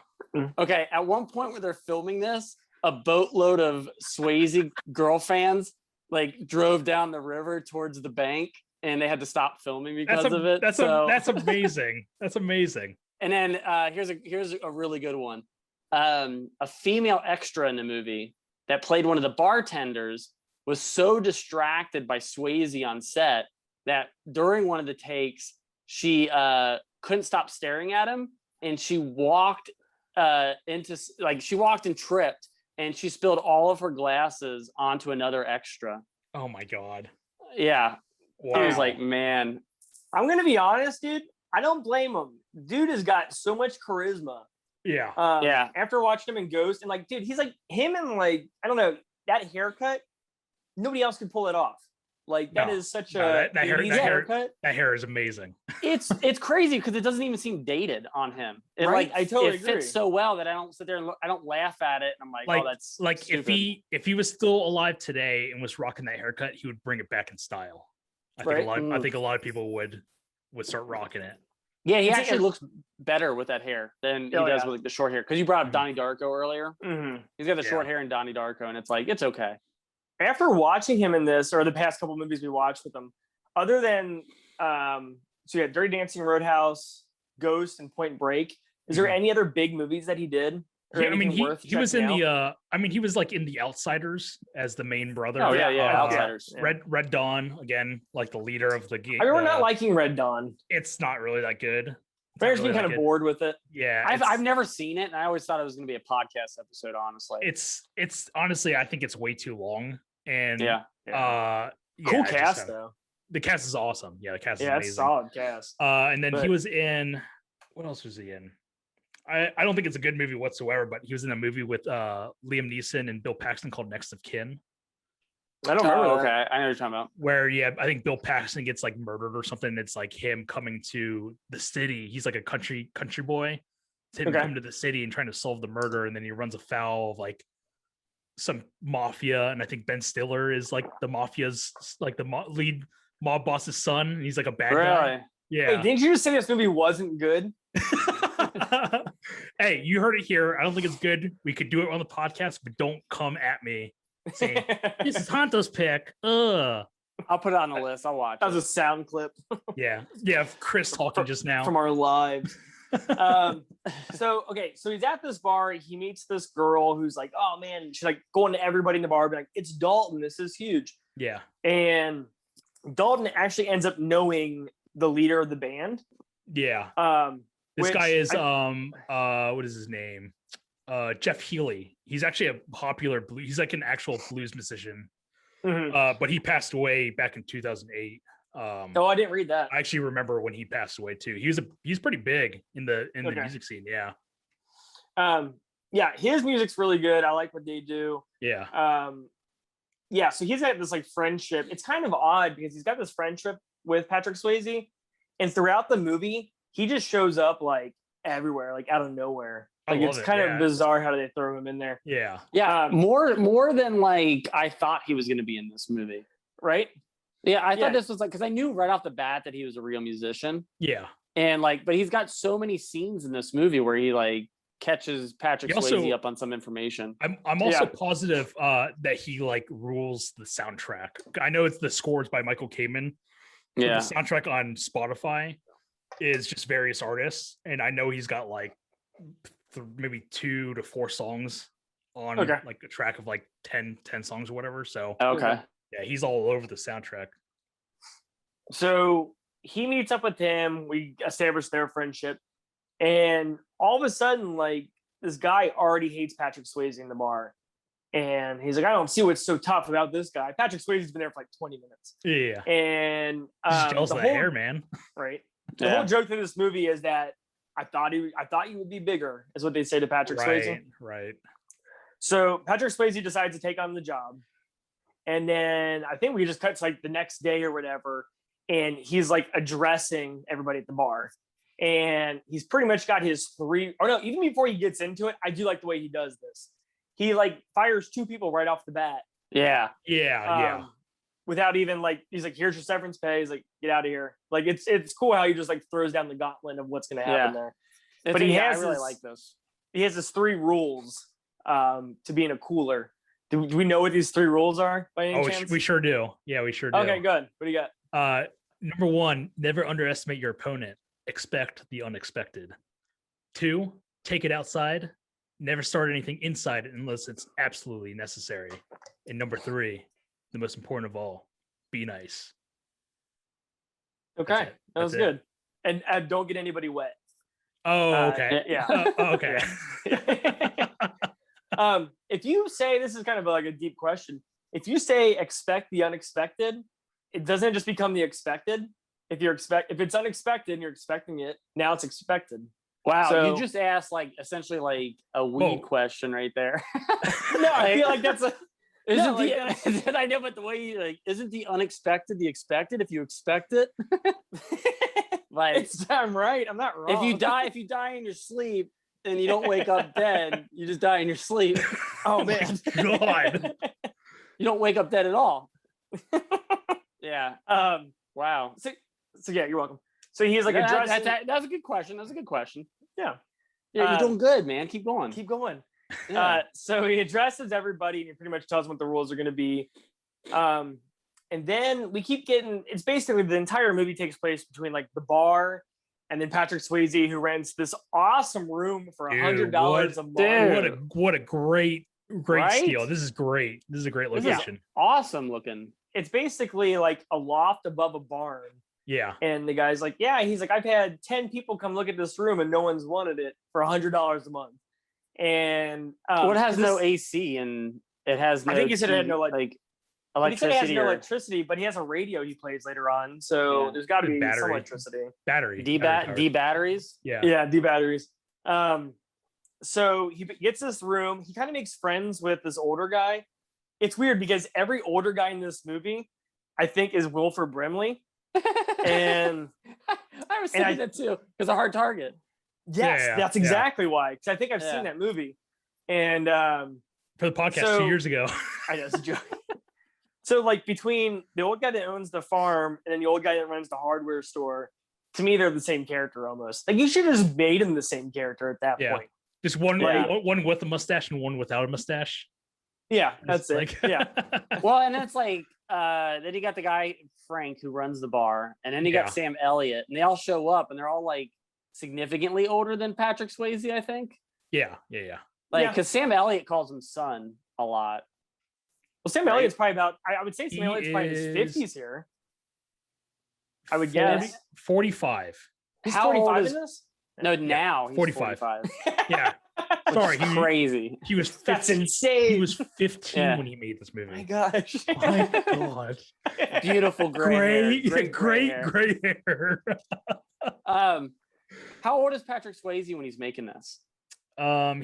Okay, at one point where they're filming this, a boatload of Swayze girl fans like drove down the river towards the bank, and they had to stop filming because of it.
That's amazing. That's amazing.
And then here's a really good one. A female extra in the movie that played one of the bartenders was so distracted by Swayze on set that during one of the takes, she couldn't stop staring at him, and she walked and tripped, and she spilled all of her glasses onto another extra.
Oh my god.
Yeah.
Wow.
I was like, man.
I'm gonna be honest, dude. I don't blame him. Dude has got so much charisma.
Yeah.
After watching him in Ghost, and like, dude, he's like him, and like, I don't know, that haircut, nobody else could pull it off. Like that is such a
that
haircut.
That hair is amazing.
It's crazy because it doesn't even seem dated on him. It
right? I totally agree.
Fits so well that I don't sit there and I don't laugh at it. And I'm like, oh, that's
like
stupid.
if he was still alive today and was rocking that haircut, he would bring it back in style. I think a lot of people would start rocking it.
Yeah, he actually looks better with that hair than he does with like the short hair. Because you brought up Donnie Darko earlier.
Mm-hmm.
He's got the short hair in Donnie Darko, and it's like, it's okay.
After watching him in this, or the past couple movies we watched with him, other than so yeah, Dirty Dancing, Roadhouse, Ghost, and Point Break, is there any other big movies that he did?
Yeah, I mean, he was in the he was like in The Outsiders as the main brother.
Oh yeah, Outsiders.
Red Dawn, again, like the leader of the game.
I remember not liking Red Dawn.
It's not really that good.
I've been kind of bored with it.
Yeah,
I've never seen it, and I always thought it was going to be a podcast episode. Honestly,
it's honestly, I think it's way too long. And
cool cast though.
The cast is awesome. Yeah, the cast is amazing.
It's solid cast.
And then he was in, what else was he in? I don't think it's a good movie whatsoever, but he was in a movie with Liam Neeson and Bill Paxton called Next of Kin.
I don't remember.
Okay, I know what you're talking about.
Where I think Bill Paxton gets like murdered or something. It's like him coming to the city. He's like a country boy. It's him coming to the city and trying to solve the murder, and then he runs afoul of like some mafia, and I think Ben Stiller is like the mafia's like the lead mob boss's son, and he's like a bad guy. Yeah.
Hey, didn't you just say this movie wasn't good?
Hey, you heard it here. I don't think it's good. We could do it on the podcast, but don't come at me saying this is Honto's pick. Ugh.
I'll put it on the list. I'll watch.
That was a sound clip.
Yeah, Chris talking just now
from our lives. So he's at this bar. He meets this girl who's like, oh man, she's like going to everybody in the bar, be like, it's Dalton. This is huge.
Yeah.
And Dalton actually ends up knowing the leader of the band.
Yeah. This guy is what is his name? Jeff Healey. He's actually a popular blues. He's like an actual blues musician. Mm-hmm. But he passed away back in 2008.
I didn't read that.
I actually remember when he passed away too. He's pretty big in the music scene. Yeah.
His music's really good. I like what they do.
Yeah.
So he's got this like friendship. It's kind of odd because he's got this friendship with Patrick Swayze, and throughout the movie, he just shows up like everywhere, like out of nowhere. Like it's kind of bizarre how they throw him in there.
Yeah.
Yeah. More than like I thought he was going to be in this movie.
Right.
Yeah, I thought this was like, because I knew right off the bat that he was a real musician.
Yeah.
And like, but he's got so many scenes in this movie where he like catches Patrick Swayze up on some information.
I'm also positive that he like rules the soundtrack. I know it's the scores by Michael Kamen.
Yeah.
The soundtrack on Spotify is just various artists. And I know he's got like maybe 2 to 4 songs on like a track of like 10 songs or whatever. So yeah, he's all over the soundtrack.
So he meets up with him. We establish their friendship. And all of a sudden, like, this guy already hates Patrick Swayze in the bar. And he's like, I don't see what's so tough about this guy. Patrick Swayze's been there for like 20 minutes.
Yeah.
And
he's jealous of the hair, man.
Right. The whole joke to this movie is that I thought he would be bigger, is what they say to Patrick Swayze.
Right.
So Patrick Swayze decides to take on the job. And then I think we just cut to like the next day or whatever. And he's like addressing everybody at the bar. And he's pretty much got his 3, or no, even before he gets into it, I do like the way he does this. He like fires 2 people right off the bat.
Yeah.
Without even like, he's like, here's your severance pay. He's like, get out of here. Like, it's cool how he just like throws down the gauntlet of what's going to happen there. But I really like this. He has his 3 rules to being a cooler. Do we know what these 3 rules are by any chance?
We sure do. Yeah, we sure do.
Okay, good. What do you got?
Number 1, never underestimate your opponent. Expect the unexpected. 2, take it outside. Never start anything inside unless it's absolutely necessary. And number 3, the most important of all, be nice.
Okay, that was good. And don't get anybody wet.
Oh, okay. Okay.
If you say, this is kind of like a deep question. If you say expect the unexpected, it doesn't just become the expected. If it's unexpected and you're expecting it, now it's expected.
Wow, so, you just asked like essentially like a weed question right there.
No, I feel like
I know, but the way you like, isn't the unexpected the expected if you expect it? Like,
I'm right. I'm not wrong.
If you die in your sleep and you don't wake up dead, you just die in your sleep.
Oh man,
God.
You don't wake up dead at all. Yeah. Wow.
So yeah, you're welcome. So he's like addressing.
That's a good question.
Yeah.
Yeah, you're doing good, man. Keep going.
Keep going.
Yeah.
So he addresses everybody and he pretty much tells them what the rules are going to be. And then we keep getting, it's basically the entire movie takes place between like the bar and then Patrick Swayze, who rents this awesome room for $100 a month.
What a great steal. This is great. This is a great location.
Awesome looking.
It's basically like a loft above a barn.
Yeah.
And the guy's like, yeah, he's like, I've had 10 people come look at this room and no one's wanted it for $100 a month. And
it has no AC and it has no,
I think he said it had no
like
electricity. He said it has no
or
electricity, but he has a radio he plays later on. So there's got to be some electricity.
D
batteries?
Yeah, D batteries. So he gets this room. He kind of makes friends with this older guy. It's weird because every older guy in this movie, I think, is Wilford Brimley. And
I was thinking that too, because a hard target.
Yes, that's exactly why. Because I think I've seen that movie. And
for the podcast 2 years ago.
I know, it's a joke. So like between the old guy that owns the farm and then the old guy that runs the hardware store, to me they're the same character almost. Like you should have just made him the same character at that point.
Just one with a mustache and one without a mustache.
Yeah, that's it. Yeah.
Well, and it's like then you got the guy Frank who runs the bar, and then you got Sam Elliott, and they all show up, and they're all like significantly older than Patrick Swayze, I think.
Yeah.
Like, because Sam Elliott calls him son a lot.
Well, Sam Elliott's probably about, I would say Sam Elliott's probably in his 50s here. I would guess.
45.
He's 45 in this?
No, now he's
45.
45.
Yeah. Sorry,
crazy.
He was 15,
that's insane.
He was 15 when he made this movie.
My gosh.
My God.
Beautiful gray hair.
Great hair.
How old is Patrick Swayze when he's making this?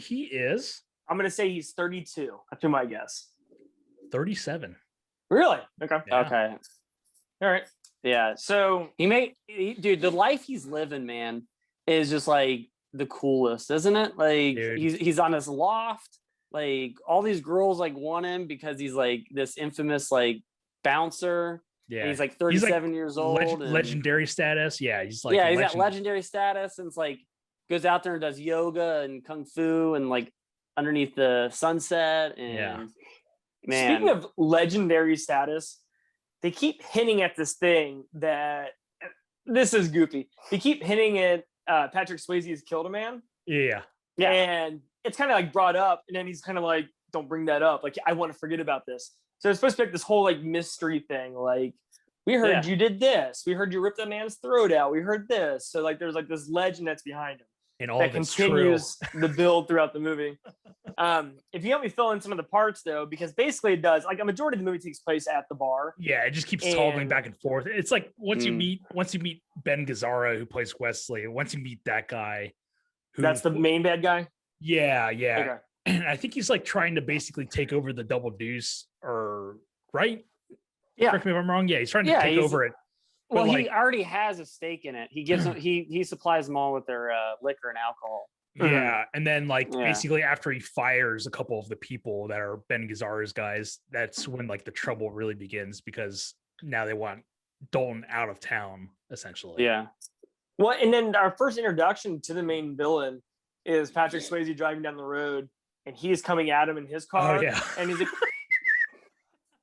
He is.
I'm gonna say he's 32. That's my guess.
37.
Really? Okay.
Yeah.
Okay.
All right.
Yeah.
So
dude, the life he's living, man, is just like the coolest, isn't it? Like he's on this loft, like all these girls like want him because he's like this infamous like bouncer. Yeah. And he's like 37 years old.
Legendary status. Yeah. He's like
he's got legendary status, and it's like goes out there and does yoga and kung fu and like underneath the sunset. And man,
speaking of legendary status, they keep hinting at this thing that this is goofy. They keep hinting at Patrick Swayze has killed a man.
Yeah.
And it's kind of like brought up, and then he's kind of like, don't bring that up. Like, I want to forget about this. So it's supposed to be like this whole like mystery thing. Like, we heard you did this. We heard you ripped a man's throat out. We heard this. So like there's like this legend that's behind him.
And all
that continues the build throughout the movie. If you help me fill in some of the parts though, because basically it does, like a majority of the movie takes place at the bar.
Yeah, it just keeps toggling back and forth. It's like once you meet Ben Gazzara, who plays Wesley, once you meet that guy,
that's the main bad guy.
Yeah.
Okay.
And I think he's like trying to basically take over the Double Deuce, or right?
Yeah.
Correct me if I'm wrong. Yeah, he's trying to take over it.
Well, he already has a stake in it. He gives them, he supplies them all with their liquor and alcohol.
Yeah, and then basically after he fires a couple of the people that are Ben Gazzara's guys, that's when like the trouble really begins, because now they want Dalton out of town, essentially.
Yeah.
Well, and then our first introduction to the main villain is Patrick Swayze driving down the road, and he's coming at him in his car.
Oh, yeah.
And he's like,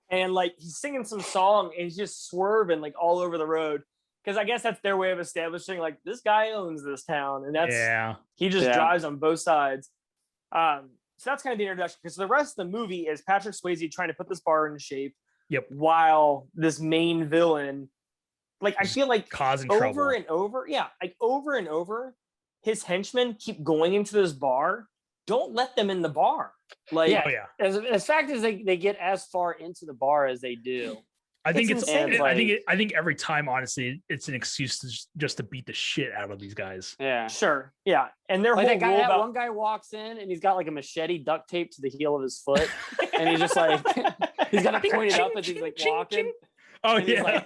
and like he's singing some song, and he's just swerving like all over the road, because I guess that's their way of establishing like this guy owns this town, and that's he just drives on both sides. So that's kind of the introduction, because the rest of the movie is Patrick Swayze trying to put this bar in shape.
Yep.
While this main villain, like I feel like
causing
over
trouble.
and over, over and over, his henchmen keep going into this bar. Don't let them in the bar. Like,
as fact is they get as far into the bar as they do.
I think it's
insane.
I think every time, honestly, it's an excuse just to beat the shit out of these guys.
Yeah.
Sure. Yeah. And their
Like
whole rule about
one guy walks in and he's got like a machete duct taped to the heel of his foot, and he's just like he's got to point it up as he's like walking.
Oh
and
yeah,
like,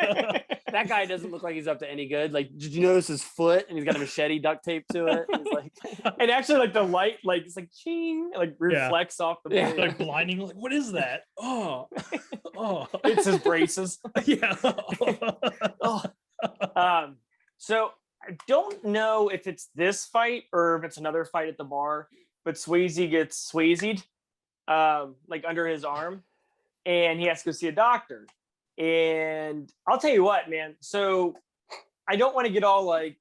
that guy doesn't look like he's up to any good. Like, did you notice his foot? And he's got a machete duct taped to it. And he's like,
and actually, like the light, like it's like ching, like reflects off the blade.
like blinding. Like, what is that? Oh,
it's his braces.
Yeah.
So I don't know if it's this fight or if it's another fight at the bar, but Swayze gets Swayzed, like under his arm, and he has to go see a doctor. And I'll tell you what, man. So I don't want to get all like,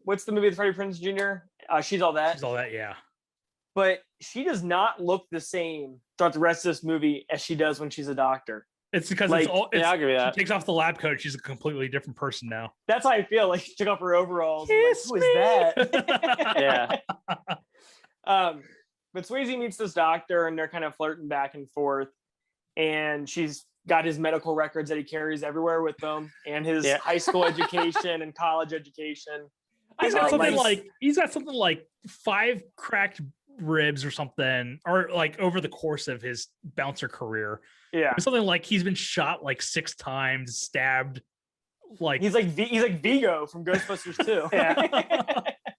what's the movie with Freddie Prinze Jr.? She's All That.
She's All That, yeah.
But she does not look the same throughout the rest of this movie as she does when she's a doctor.
It's because
like,
I'll give you that. She takes off the lab coat. She's a completely different person now.
That's how I feel. Like she took off her overalls. Like, who is that?
Yeah.
But Swayze meets this doctor and they're kind of flirting back and forth. And she's got his medical records that he carries everywhere with him, and his high school education and college education.
He's got something like 5 cracked ribs or something, or like over the course of his bouncer career.
Yeah,
something like he's been shot like 6 times, stabbed. Like
he's like Vigo from Ghostbusters 2.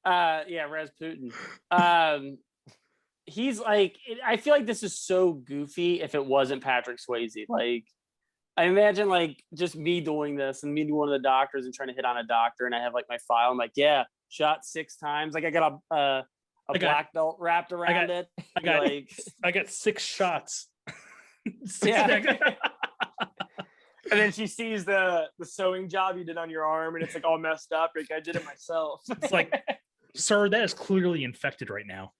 Yeah, Rasputin. He's like, I feel like this is so goofy if it wasn't Patrick Swayze. Like, I imagine like just me doing this and me being one of the doctors and trying to hit on a doctor, and I have like my file. I'm like, yeah, shot 6 times. Like I got a black belt wrapped around it.
I got 6 shots.
And then she sees the sewing job you did on your arm, and it's like all messed up. Like I did it myself.
It's like, sir, that is clearly infected right now.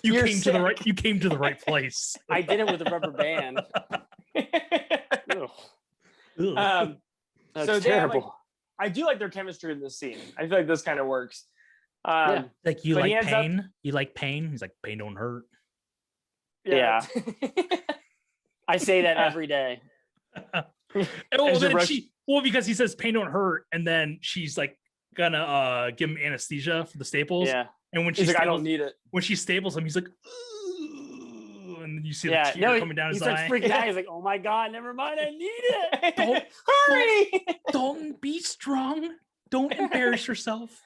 You came to the right place.
I did it with a rubber band. That's
so
terrible.
I do like their chemistry in this scene. I feel like this kind of works.
Like you like pain? You like pain? He's like, pain don't hurt.
Yeah.
I say that every day.
Because he says pain don't hurt, and then she's like gonna give him anesthesia for the staples.
Yeah.
And when
she's like, I don't need it.
When she staples him, he's like, ooh, and then you see the tear coming down his eye.
He starts freaking out. He's like, oh my God, never mind, I need it.
Hurry!
Don't be strong. Don't embarrass yourself.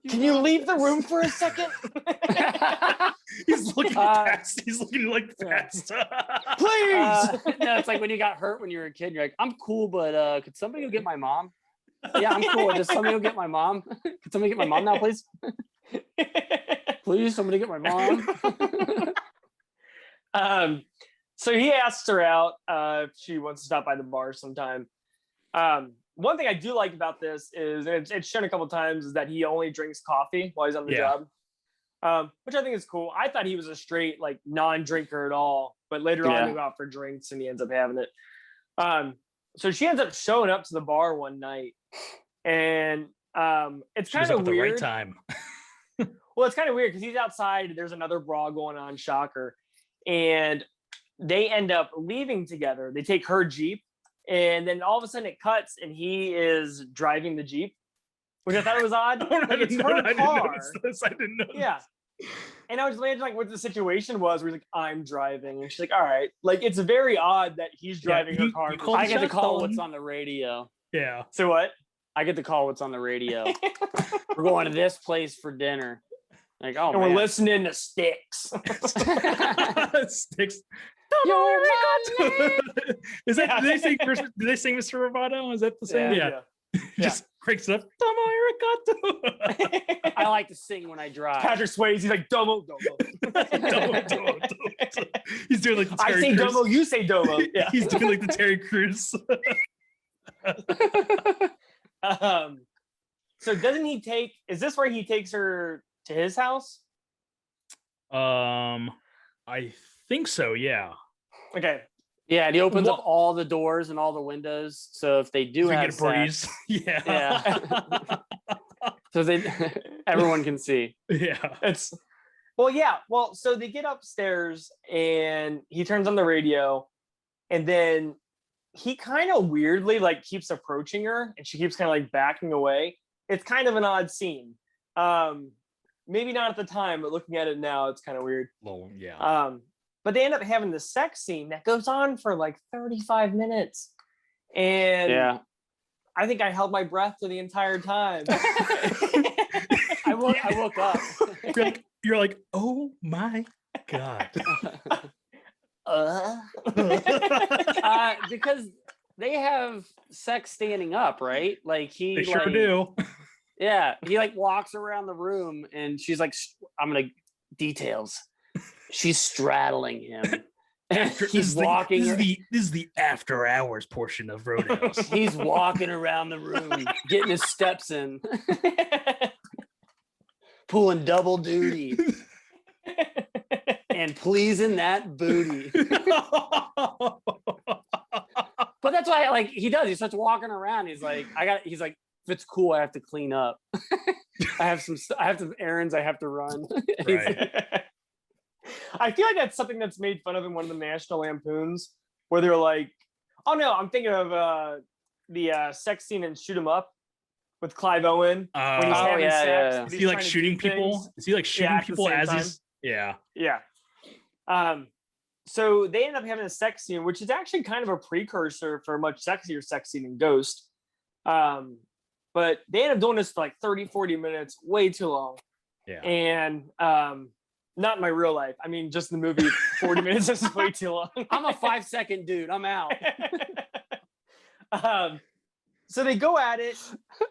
Can you leave the room for a second?
He's looking past. He's looking like past.
Please.
No, it's like when you got hurt when you were a kid. You're like, I'm cool, but could somebody go get my mom? Yeah, I'm cool. Does somebody go get my mom? Could somebody get my mom now, please? Please, somebody get my mom.
So he asks her out if she wants to stop by the bar sometime. One thing I do like about this is, and it's shown a couple times, is that he only drinks coffee while he's on the job, which I think is cool. I thought he was a straight like non-drinker at all, but later on they go out for drinks and he ends up having it. So she ends up showing up to the bar one night, and it's kind of weird.
Right time.
Well, it's kind of weird because he's outside. There's another brawl going on, shocker, and they end up leaving together. They take her Jeep, and then all of a sudden it cuts, and he is driving the Jeep, which I thought was odd. Like, it's her car.
I didn't know.
Yeah. And I was imagining like what the situation was where he's like, I'm driving. And she's like, all right. Like, it's very odd that he's driving her car.
I get to call what's on the radio.
Yeah.
So what?
I get to call what's on the radio. We're going to this place for dinner. Like, oh,
and we're listening to Sticks.
Sticks.
Is that?
Did they sing Mr. Roboto? Is that the same? Yeah. Just cranks it up.
I like to sing when I drive.
Patrick Swayze, he's like domo domo.
Domo. He's doing like the Terry
I say
Crews.
domo, you say domo. Yeah.
He's doing like the Terry Crews.
So doesn't he take? Is this where he takes her to his house?
I think so. Yeah.
Okay.
Yeah, and he opens up all the doors and all the windows, so if they do have
get a breeze.
Yeah. So everyone can see.
Yeah.
Well, so they get upstairs and he turns on the radio, and then he kind of weirdly like keeps approaching her and she keeps kind of like backing away. It's kind of an odd scene. Maybe not at the time, but looking at it now, it's kind of weird.
Well, yeah.
But they end up having the sex scene that goes on for like 35 minutes. And I think I held my breath for the entire time.
I woke up.
You're like, oh my God.
Because they have sex standing up, right? Like
they sure do.
Yeah, he like walks around the room and she's like, details. She's straddling him. He's walking.
This is the after hours portion of Roadhouse.
He's walking around the room, getting his steps in, pulling double duty, and pleasing that booty. But that's why, like, he does. He starts walking around. He's like, He's like, if it's cool, I have to clean up. I have some errands I have to run.
Right.
I feel like that's something that's made fun of in one of the National Lampoons, where they're like, "Oh no, I'm thinking of the sex scene in Shoot 'Em Up with Clive Owen when he's having sex."
Yeah.
Is he like shooting people? Is he like shooting people as he's? Yeah.
Yeah. So they end up having a sex scene, which is actually kind of a precursor for a much sexier sex scene in Ghost. But they end up doing this for like 30, 40 minutes, way too long.
Yeah.
And not in my real life. I mean, just in the movie, 40 minutes is way too long.
I'm a 5-second dude. I'm out.
So they go at it,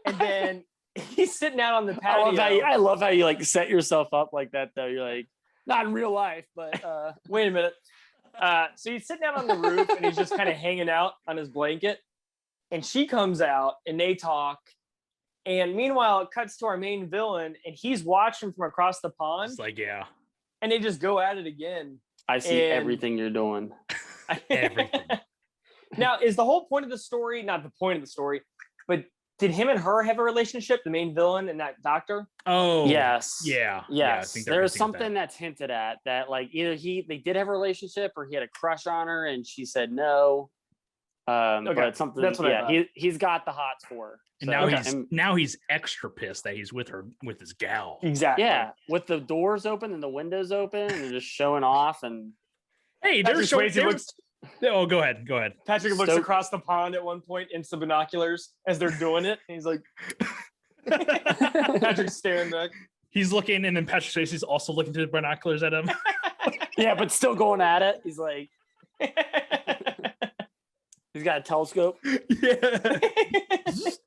and then he's sitting out on the patio.
I love how you like set yourself up like that, though. You're like, not in real life, but
wait a minute. So he's sitting out on the roof, and he's just kind of hanging out on his blanket. And she comes out, and they talk. And meanwhile, it cuts to our main villain, and he's watching from across the pond.
It's like, yeah.
And they just go at it again.
I see everything you're doing.
Everything.
Now, is the whole point of the story, not the point of the story, but did him and her have a relationship, the main villain and that doctor?
Oh,
yes.
Yeah.
Yes.
Yeah, I think
there's something that's hinted at that, like, either they did have a relationship or he had a crush on her and she said no.
Okay.
But something,
that's what
he's got the hots for her.
And now he's extra pissed that he's with her, with his gal.
Exactly.
Yeah, with the doors open and the windows open, and they're just showing off. And
hey, they're showing. Oh, go ahead.
Patrick looks across the pond at one point into the binoculars as they're doing it, and he's like, Patrick's staring back.
He's looking, and then Patrick Swayze is also looking through the binoculars at him.
Yeah, but still going at it. He's like, he's got a telescope.
Yeah.
That's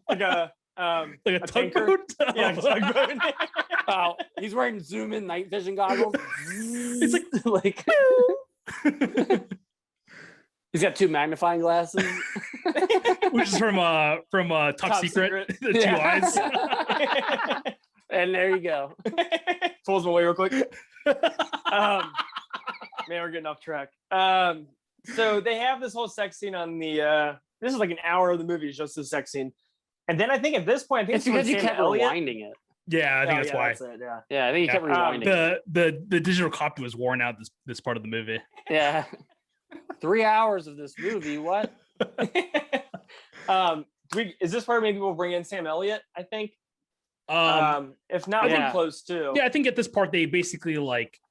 like a
tugboat.
Yeah, tugboat.
Wow, he's wearing zoom in night vision goggles.
It's like
he's got 2 magnifying glasses,
which is from Top Secret. The 2 eyes.
And there you go.
Pulls them away real quick. Man, we're getting off track. So they have this whole sex scene on the this is like an hour of the movie, just this sex scene. And then I think at this point,
it's because you kept rewinding it.
Yeah, I think that's why.
That's it, yeah.
Yeah, I think you kept rewinding
the digital copy was worn out this part of the movie.
Yeah. 3 hours of this movie, what?
Is this where maybe we'll bring in Sam Elliott, I think? If not,
I think
we're close too.
Yeah, I think at this part they basically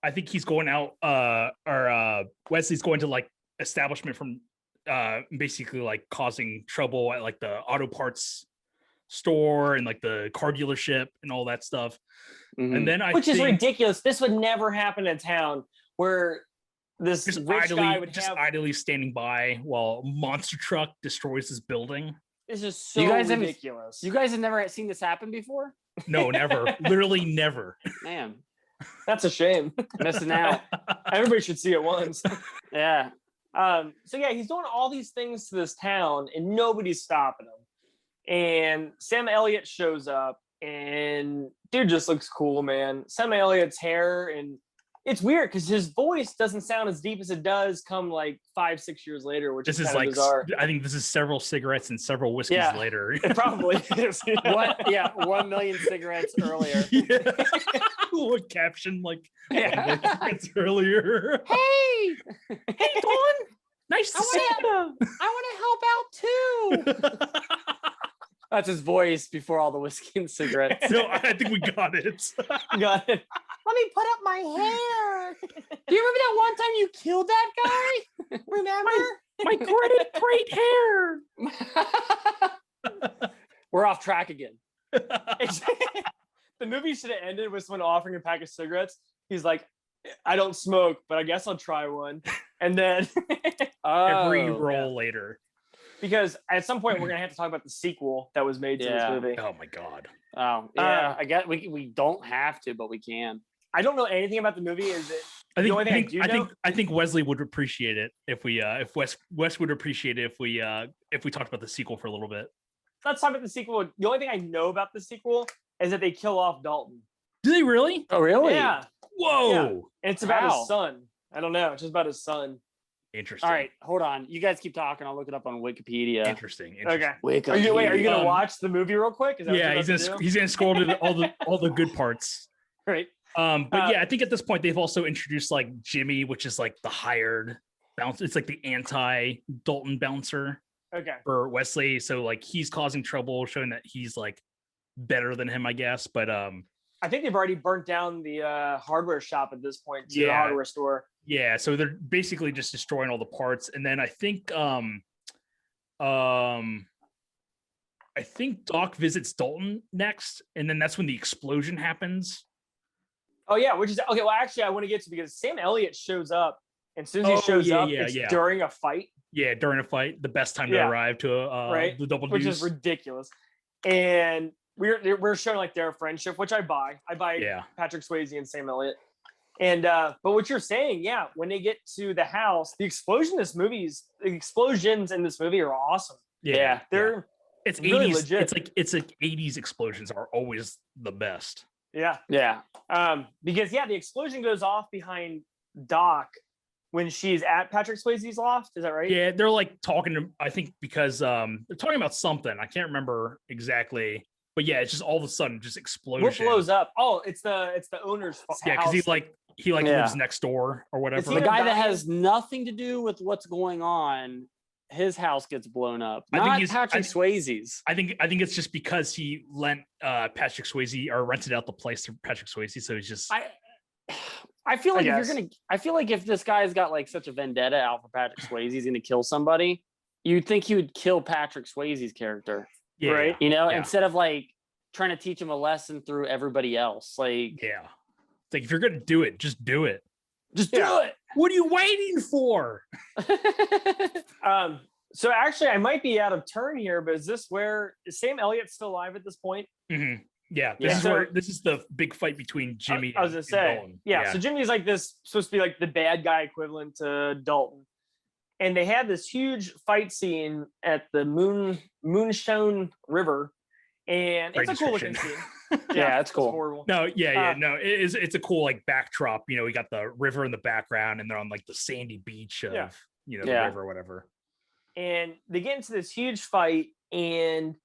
I think he's going out or Wesley's going to like establishment from basically like causing trouble at like the auto parts store and like the car dealership and all that stuff. Mm-hmm. And then
which is ridiculous. This would never happen in a town where this rich guy would just
idly standing by while a monster truck destroys his building.
This is so ridiculous.
You guys have never seen this happen before?
No, never. Literally never.
Man,
that's a shame.
Missing out.
Everybody should see it once.
Yeah.
So yeah, he's doing all these things to this town and nobody's stopping him. And Sam Elliott shows up and dude just looks cool, man. Sam Elliott's hair, and it's weird because his voice doesn't sound as deep as it does come like 5-6 years later, which is kind of bizarre.
I think this is several cigarettes and several whiskeys later.
It probably is.
What? Yeah, 1 million cigarettes earlier.
Yeah. cool a caption like it's earlier.
Hey,
Dawn. Nice to see you.
I want to help out too. That's his voice before all the whiskey and cigarettes.
No, I think we got it.
Got it.
Let me put up my hair. Do you remember that one time you killed that guy? Remember?
My great hair.
We're off track again.
The movie should have ended with someone offering a pack of cigarettes. He's like, I don't smoke, but I guess I'll try one. And then
every roll later.
Because at some point we're gonna have to talk about the sequel that was made to this movie.
Oh my god.
Oh yeah, I guess we don't have to, but we can.
I don't know anything about the movie. Is it?
I think Wesley would appreciate it if we if Wes would appreciate it if we talked about the sequel for a little bit.
Let's talk about the sequel. The only thing I know about the sequel is that they kill off Dalton.
Do they really?
Oh really?
Yeah.
Whoa.
Yeah. And it's about his son. I don't know. It's just about his son.
Interesting.
All right, hold on. You guys keep talking. I'll look it up on Wikipedia.
Interesting.
Okay.
Wikipedia.
Are you gonna watch the movie real quick? Is that
he's gonna scroll to all the good parts.
Right.
But I think at this point they've also introduced like Jimmy, which is like the hired bouncer. It's like the anti-Dalton bouncer.
Okay.
For Wesley, so like he's causing trouble, showing that he's like better than him, I guess. But
I think they've already burnt down the hardware shop at this point. The hardware store.
Yeah, so they're basically just destroying all the parts, and then I think Doc visits Dalton next, and then that's when the explosion happens.
Oh yeah, which is okay. Well, actually, I want to get to because Sam Elliott shows up, and as soon as he shows up, it's during a fight.
Yeah, during a fight, the best time to arrive to the double
which
deuce.
Is ridiculous. And we're showing like their friendship, which I buy. Patrick Swayze and Sam Elliott. And but what you're saying, when they get to the house, the explosions in this movie are awesome.
Yeah,
it's really
80s.
legit.
It's like 80s explosions are always the best.
Yeah. Because the explosion goes off behind Doc when she's at Patrick Swayze's loft. Is that right?
Yeah, they're like talking to, I think because they're talking about something. I can't remember exactly. But yeah, it's just all of a sudden just explosion.
What blows up? Oh, it's the owner's house.
Yeah, because he lives next door or whatever.
The guy that has nothing to do with what's going on, his house gets blown up. Not Patrick Swayze's.
I think it's just because he lent Patrick Swayze or rented out the place to Patrick Swayze, so he's just.
I feel like if this guy's got like such a vendetta out for Patrick Swayze, he's gonna kill somebody. You'd think he would kill Patrick Swayze's character.
Yeah,
right. You know, instead of like trying to teach him a lesson through everybody else. Like,
it's like if you're gonna do it, just do it.
Just do it.
What are you waiting for?
So actually, I might be out of turn here, but is Sam Elliott still alive at this point?
Mm-hmm. Yeah, this is the big fight between Jimmy.
I was gonna say,
Dalton.
So Jimmy's like this, supposed to be like the bad guy equivalent to Dalton. And they had this huge fight scene at the Moonshone River, and it's a cool looking scene.
It's cool.
It's horrible.
No, it's a cool like backdrop. You know, we got the river in the background, and they're on like the sandy beach of the river or whatever.
And they get into this huge fight, and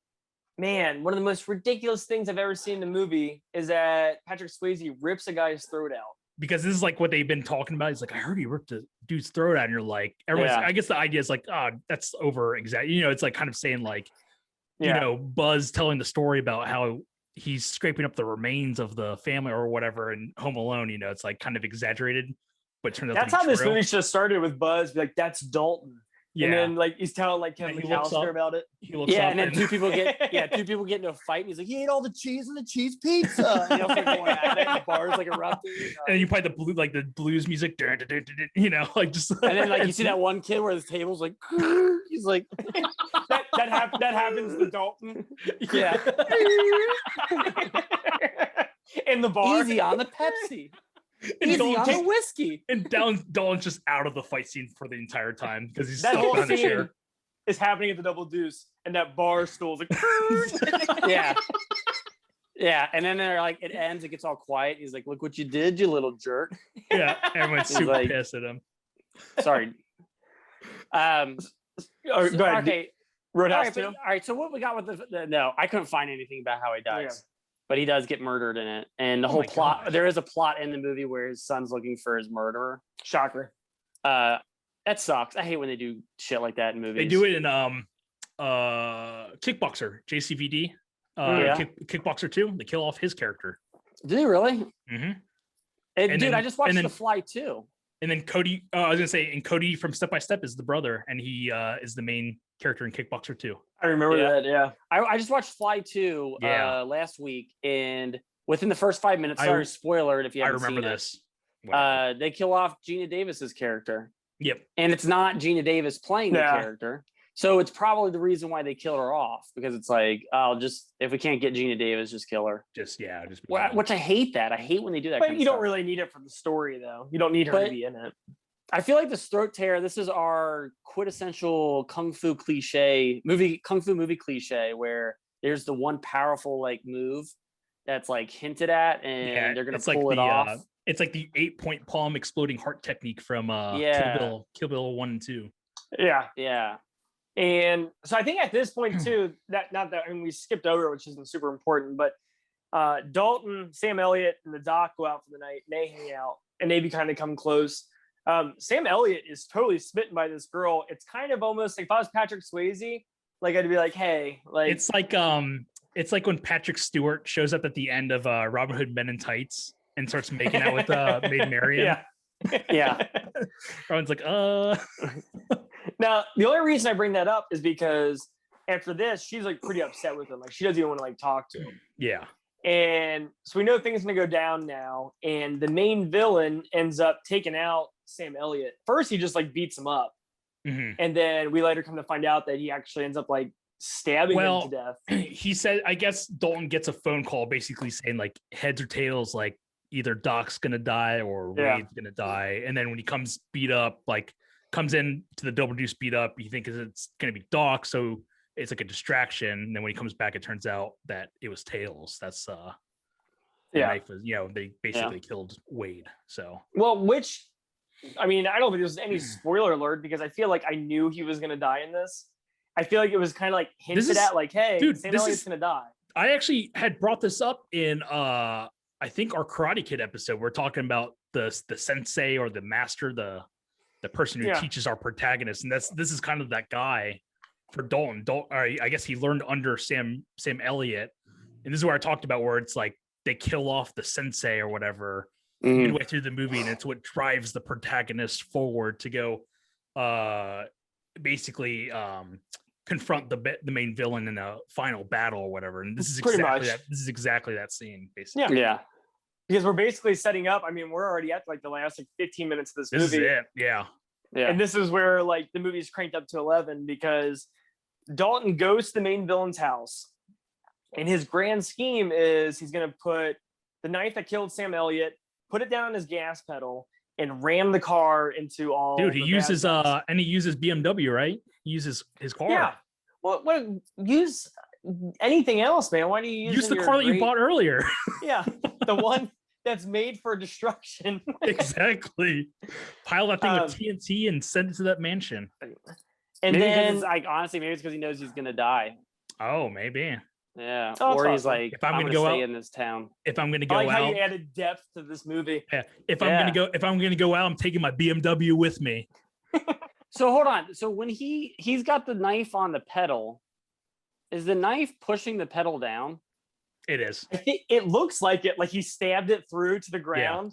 man, one of the most ridiculous things I've ever seen in a movie is that Patrick Swayze rips a guy's throat out.
Because this is like what they've been talking about. He's like, I heard he ripped a dude's throat out, and you're like, I guess the idea is like, that's over exact. You know, it's like kind of saying like, you know, Buzz telling the story about how he's scraping up the remains of the family or whatever in Home Alone. You know, it's like kind of exaggerated, but it turns out
that's how this movie just started with Buzz. Like, that's Dalton. Yeah. And then like he's telling like Kevin McAllister about it.
He looks up
and then two people get into a fight, and he's like, he ate all the cheese and the cheese pizza. And like going at it, and the bar's like erupting.
And you play the blues music, you know, like just.
And then like you see that one kid where his table's like, he's like,
that happens to Dalton.
Yeah.
In the bar,
easy on the Pepsi. Easy on the whiskey.
And Dalton's just out of the fight scene for the entire time because he's
that
stuck
whole
behind the
scene
chair.
Is happening at the Double Deuce, and that bar stool's like,
yeah. And then they're like, it ends, it gets all quiet. He's like, look what you did, you little jerk.
Yeah, everyone's super pissed at him.
Sorry.
Go ahead.
Okay.
Roadhouse 2.
All right. So what we got with the no, I couldn't find anything about how he dies. but he does get murdered in it. And the whole plot, there is a plot in the movie where his son's looking for his murderer.
Shocker.
That sucks. I hate when they do shit like that in movies.
They do it in Kickboxer, JCVD. Kickboxer 2. They kill off his character.
Do they really?
Mm-hmm.
Dude, I just watched The Fly too.
And then Cody, I was gonna say, and Cody from Step by Step is the brother, and he is the main character in Kickboxer 2.
I remember that. Yeah,
I just watched Fly 2 last week, and within the first 5 minutes, sorry, spoiler if you haven't seen it. I remember this. Wow. They kill off Gina Davis's character.
Yep.
And it's not Gina Davis playing the character. So it's probably the reason why they kill her off, because it's like, if we can't get Gina Davis, just kill her. Which I hate that. I hate when they do that.
But you don't really need it for the story, though. You don't need her to be in it.
I feel like this throat tear, this is our quintessential kung fu movie cliche, where there's the one powerful like move that's like hinted at, and they're gonna pull it off.
It's like the 8-point palm exploding heart technique from Kill Bill 1 and 2.
Yeah. And so I think at this point too, we skipped over, which isn't super important, but Dalton, Sam Elliott, and the doc go out for the night. And they hang out, and they kind of come close. Sam Elliott is totally smitten by this girl. It's kind of almost like if I was Patrick Swayze, like I'd be like, hey, like
it's like when Patrick Stewart shows up at the end of Robin Hood Men in Tights and starts making out with Maid Marian.
Yeah.
Robin's like,
Now, the only reason I bring that up is because after this, she's like pretty upset with him. Like she doesn't even want to like talk to him.
Yeah.
And so we know things are gonna go down now. And the main villain ends up taking out Sam Elliott. First, he just like beats him up.
Mm-hmm.
And then we later come to find out that he actually ends up like stabbing him to death.
He said, I guess Dalton gets a phone call basically saying like heads or tails, like either Doc's gonna die or Wade's gonna die. And then when he comes in to the Double Deuce beat up, you think it's gonna be Doc, so it's like a distraction. And then when he comes back, it turns out that it was Tails. That's knife was, they basically killed Wade. So
I mean, I don't think there's any spoiler alert because I feel like I knew he was gonna die in this. I feel like it was kind of like hinted at, like, hey, Sam Elliott's gonna die.
I actually had brought this up in I think our Karate Kid episode. We're talking about the sensei or the master, the person who teaches our protagonist, and this is kind of that guy for Dalton. I guess he learned under Sam Elliott, and this is where I talked about where it's like they kill off the sensei or whatever midway through the movie, and it's what drives the protagonist forward to go basically confront the main villain in a final battle or whatever. And this is exactly that scene, basically.
Yeah. Because we're basically setting up. I mean, we're already at like the last 15 minutes of this movie.
This is it. Yeah.
And this is where like the movie's cranked up to 11 because Dalton goes to the main villain's house, and his grand scheme is he's going to put the knife that killed Sam Elliott, put it down on his gas pedal, and ram the car into all.
Dude, he uses and he uses BMW, right? He uses his car.
Yeah. Well, use anything else, man? Why do you
use the car that you bought earlier?
Yeah, the one that's made for destruction.
Exactly. Pile that thing with TNT and send it to that mansion.
And then, like, honestly, maybe it's because he knows he's gonna die.
Oh, maybe.
Yeah. Or he's like,
if I'm gonna
go
stay
out in this town.
If I'm gonna go out,
how you added depth to this movie.
Yeah. If I'm gonna go out, I'm taking my BMW with me.
So hold on. So when he's got the knife on the pedal, is the knife pushing the pedal down?
It is.
I think it looks like it. Like he stabbed it through to the ground.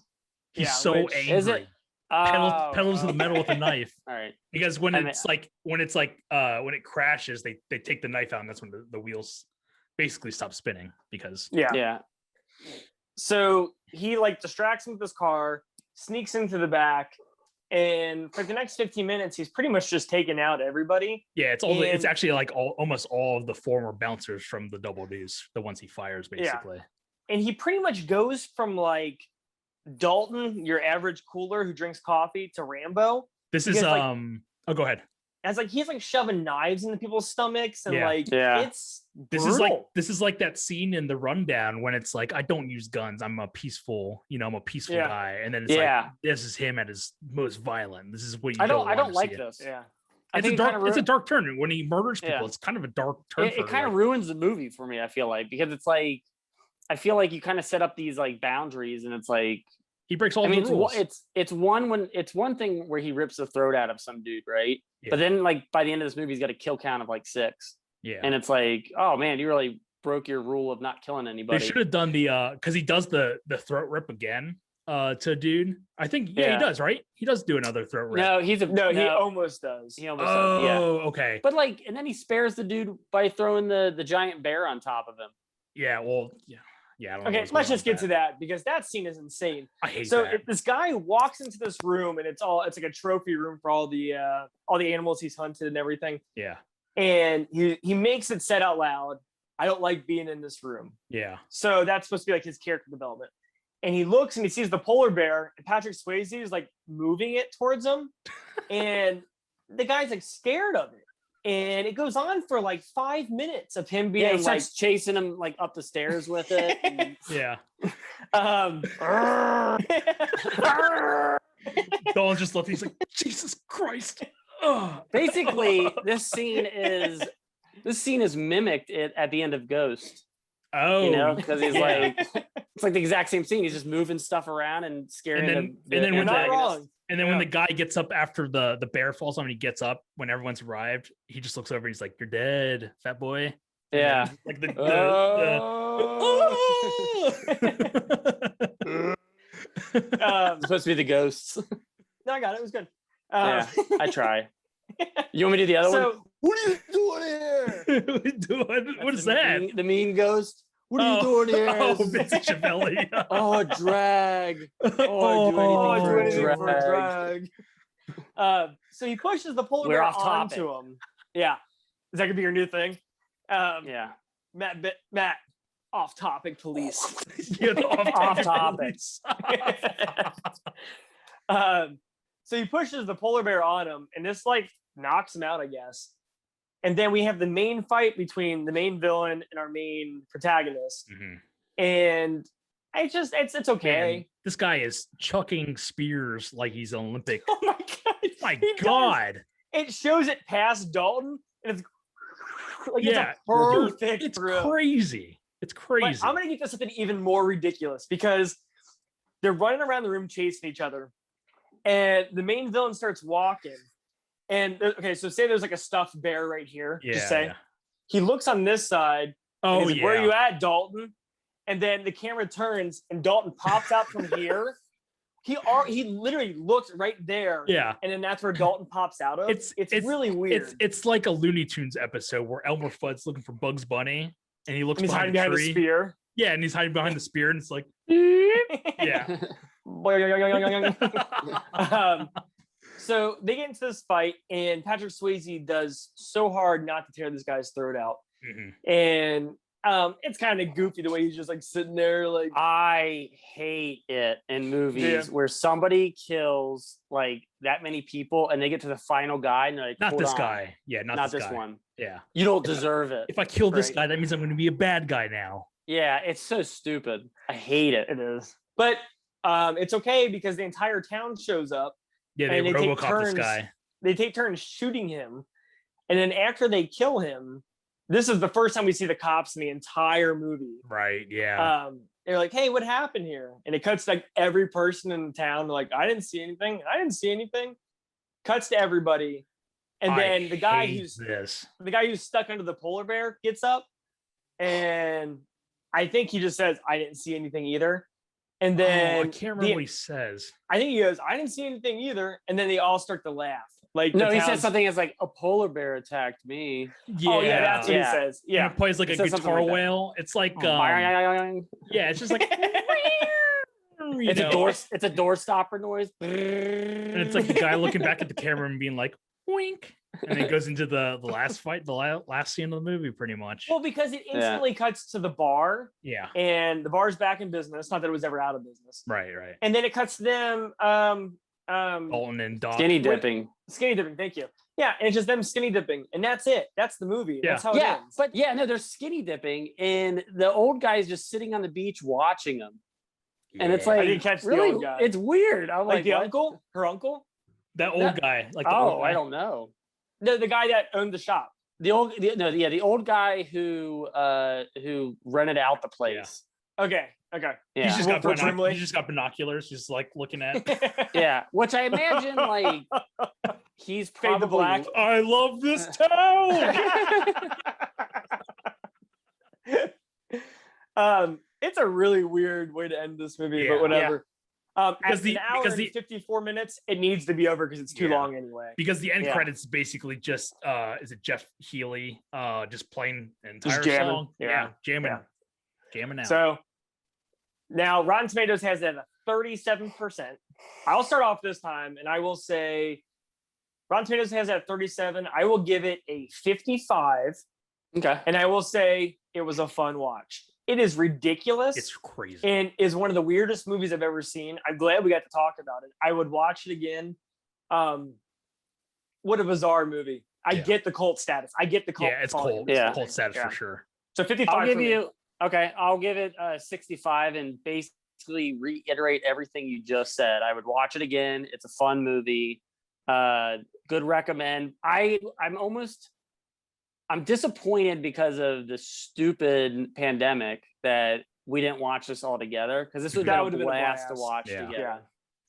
Yeah. He's so angry. Is it? Pedals to the metal with a knife.
All right.
Because when it crashes, they take the knife out, and that's when the wheels basically stop spinning. Because
So he like distracts him with his car, sneaks into the back, and for the next 15 minutes, he's pretty much just taking out everybody.
Yeah, it's actually like almost all of the former bouncers from the Double Deuce, the ones he fires, basically.
Yeah. And he pretty much goes from like Dalton, your average cooler who drinks coffee, to Rambo.
This is go ahead.
It's like he's like shoving knives into people's stomachs and it's
brutal. This is like that scene in The Rundown when it's like, I don't use guns. I'm a peaceful guy. And then it's like, this is him at his most violent. This is what you don't like this.
Yeah.
It's a dark turn when he murders people. It's kind of a dark turn.
It kind of ruins the movie for me, I feel like, because it's like I feel like you kind of set up these like boundaries, and it's like
he breaks all the rules.
It's one thing where he rips the throat out of some dude, right? Yeah. But then like by the end of this movie, he's got a kill count of like 6.
Yeah,
and it's like, oh man, you really broke your rule of not killing anybody.
They should have done the because he does the throat rip again to a dude. I think he does, right? He does do another throat rip.
No, he almost does.
He almost does. Yeah.
Okay.
But like, and then he spares the dude by throwing the giant bear on top of him.
Yeah. Well. Yeah. Yeah. I don't know
let's just get to that because that scene is insane.
I hate
so
that.
If this guy walks into this room and it's like a trophy room for all the animals he's hunted and everything.
Yeah.
And he makes it said out loud, I don't like being in this room.
Yeah.
So that's supposed to be like his character development. And he looks and he sees the polar bear, and Patrick Swayze is like moving it towards him. And the guy's like scared of it. And it goes on for like 5 minutes of him being
he starts chasing him like up the stairs with it. And...
Yeah. Dolan just looked, he's like, Jesus Christ.
Basically, this scene is mimicked at the end of Ghost.
Oh,
you know, because he's like, it's like the exact same scene. He's just moving stuff around and scaring
when the guy gets up after the bear falls on him, he gets up when everyone's arrived. He just looks over and he's like, "You're dead, fat boy."
Yeah,
like
it's
supposed to be the ghosts.
No, I got it. It was good.
Yeah, I try. You want me to do the other one?
What are you doing here?
What are you doing? What is that?
The mean ghost. What are you doing here?
Oh, Vincent Chiavelli.
Oh, drag. Oh, I do anything for a drag.
So he pushes the polar bear onto him. Yeah. Is that gonna be your new thing?
Yeah.
Matt, off topic, police.
Off topic.
So he pushes the polar bear on him, and this like knocks him out, I guess. And then we have the main fight between the main villain and our main protagonist.
Mm-hmm.
And it's okay. Man,
this guy is chucking spears like he's Olympic.
Oh my God.
My God.
It shows it past Dalton, and it's like it's perfect.
It's crazy. It's crazy.
But I'm gonna get to something even more ridiculous because they're running around the room chasing each other. And the main villain starts walking. And okay, so say there's like a stuffed bear right here.
Yeah.
Just say he looks on this side.
Oh,
like, where are you at, Dalton? And then the camera turns and Dalton pops out from here. He literally looks right there.
Yeah.
And then that's where Dalton pops out of. It's really weird.
It's like a Looney Tunes episode where Elmer Fudd's looking for Bugs Bunny and he looks
behind
the
spear.
Yeah, and he's hiding behind the spear, and it's like, yeah.
So they get into this fight, and Patrick Swayze does so hard not to tear this guy's throat out.
Mm-hmm.
And it's kind of goofy the way he's just like sitting there. Like,
I hate it in movies where somebody kills like that many people and they get to the final guy and they're like,
not this guy. Yeah, not this guy.
One.
Yeah.
You don't deserve it.
If I kill this guy, that means I'm going to be a bad guy now.
Yeah, it's so stupid. I hate it.
It is. But it's okay because the entire town shows up.
Yeah, they RoboCop this guy.
They take turns shooting him. And then after they kill him, this is the first time we see the cops in the entire movie.
Right, yeah.
They're like, hey, what happened here? And it cuts to like every person in the town. They're like, I didn't see anything. I didn't see anything. Cuts to everybody. And then the guy who's stuck under the polar bear gets up. And I think he just says, I didn't see anything either. And then
I can't remember what he says.
I think he goes, I didn't see anything either. And then they all start to laugh. Like,
no, he says something as like, a polar bear attacked me.
Yeah.
Oh, yeah, that's what he says. Yeah.
And it plays like a guitar whale. It's like, yeah, it's just like,
it's a door stopper noise.
And it's like the guy looking back at the camera and being like, wink. And then it goes into the last fight, the last scene of the movie, pretty much.
Well, because it instantly cuts to the bar.
Yeah.
And the bar's back in business. Not that it was ever out of business.
Right.
And then it cuts to them
Dalton and Doc.
Skinny dipping,
thank you. Yeah, and it's just them skinny dipping. And that's it. That's the movie.
Yeah.
That's how it ends.
But no, they're skinny dipping, and the old guy's just sitting on the beach watching them. Yeah. And it's like,
I didn't catch
really,
the old guy.
It's weird. I'm
like the uncle? Her uncle?
That old guy. Like
I don't know.
The guy that owned the shop.
The old guy who rented out the place.
Okay.
Yeah.
He's just got binoculars, just like looking at.
Yeah, which I imagine like he's
Fade to black.
probably.
I love this town.
It's a really weird way to end this movie,
Yeah.
but whatever.
Because
At an hour and 54 minutes, it needs to be over because it's too long anyway.
Because the end credits basically just is it Jeff Healey just playing an entire
Just jamming.
song? Jamming out.
So now Rotten Tomatoes has it at 37%. I'll start off this time and I will say Rotten Tomatoes has it at 37. I will give it a 55.
Okay.
And I will say it was a fun watch. It is ridiculous.
It's crazy.
And is one of the weirdest movies I've ever seen. I'm glad we got to talk about it. I would watch it again. What a bizarre movie. I get the cult status. I get the cult.
Yeah, it's cult.
Yeah.
It's cult status for sure.
So 55.
I'll give it 65 and basically reiterate everything you just said. I would watch it again. It's a fun movie. Good recommend. I'm disappointed because of the stupid pandemic that we didn't watch this all together because this would have been a blast to watch together.
Yeah.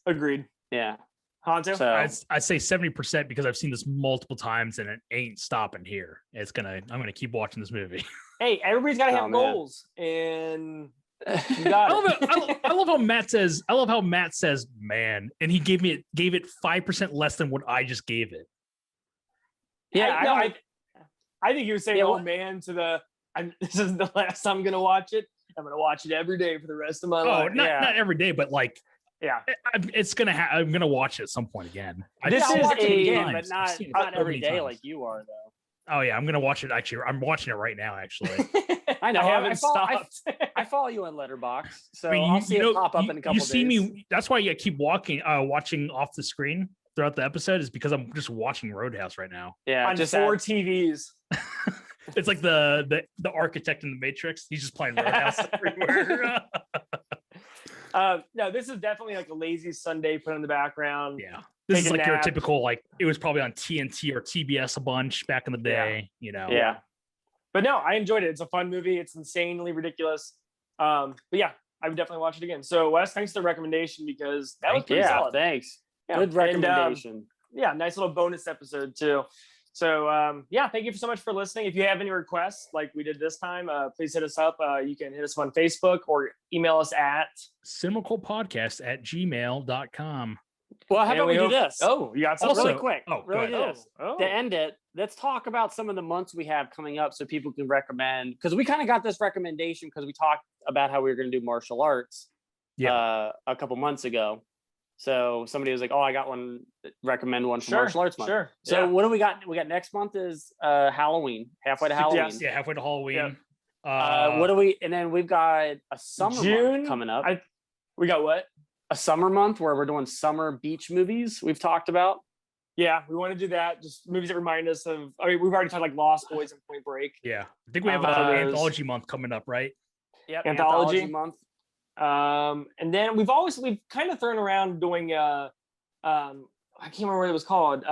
Agreed.
Yeah.
Hanto?
So
I'd say 70% because I've seen this multiple times and it ain't stopping here. I'm gonna keep watching this movie.
Hey, everybody's got to have goals, and you got
I love how Matt says. I love how Matt says, "Man," and he gave it 5% less than what I just gave it.
Yeah, I think he was saying, "Oh man," to the. This is the last time I'm gonna watch it. I'm gonna watch it every day for the rest of my life.
Not every day, but like, it's gonna. I'm gonna watch it at some point again.
This is
again, but not every day like you are though.
Oh yeah, I'm gonna watch it. Actually, I'm watching it right now. Actually,
I know.
I haven't stopped.
I follow you on Letterboxd, so I'll see it pop up in a couple days.
You see me. That's why I keep watching off the screen throughout the episode is because I'm just watching Roadhouse right now.
Yeah,
on just 4 TVs.
It's like the architect in the Matrix. He's just playing Roadhouse everywhere.
No, this is definitely like a lazy Sunday put in the background.
Yeah. This is like your typical, like, it was probably on TNT or TBS a bunch back in the day, you know?
Yeah. But no, I enjoyed it. It's a fun movie. It's insanely ridiculous. But yeah, I would definitely watch it again. So Wes, thanks for the recommendation because that was pretty solid.
Thanks.
Yeah.
Good recommendation.
And, nice little bonus episode too. So thank you so much for listening. If you have any requests like we did this time, please hit us up. You can hit us on Facebook or email us at
CinemaCultPodcast@gmail.com.
Well, how about we do this?
Oh, you got something
really quick.
Really
do this. To end it, let's talk about some of the months we have coming up so people can recommend. Because we kind of got this recommendation because we talked about how we were going to do martial arts a couple months ago. So somebody was like, "Oh, I got one. Recommend one for martial arts month."
Sure.
So what do we got? We got next month is Halloween. Halfway to Halloween.
Yeah, halfway to Halloween.
Yeah. What do we? And then we've got a summer month coming up.
We got what?
A summer month where we're doing summer beach movies. We've talked about.
Yeah, we want to do that. Just movies that remind us of. I mean, we've already talked like Lost Boys and Point Break.
Yeah, I think we have an anthology month coming up, right?
Yep,
anthology
month.
And then we've kind of thrown around doing I can't remember what it was called.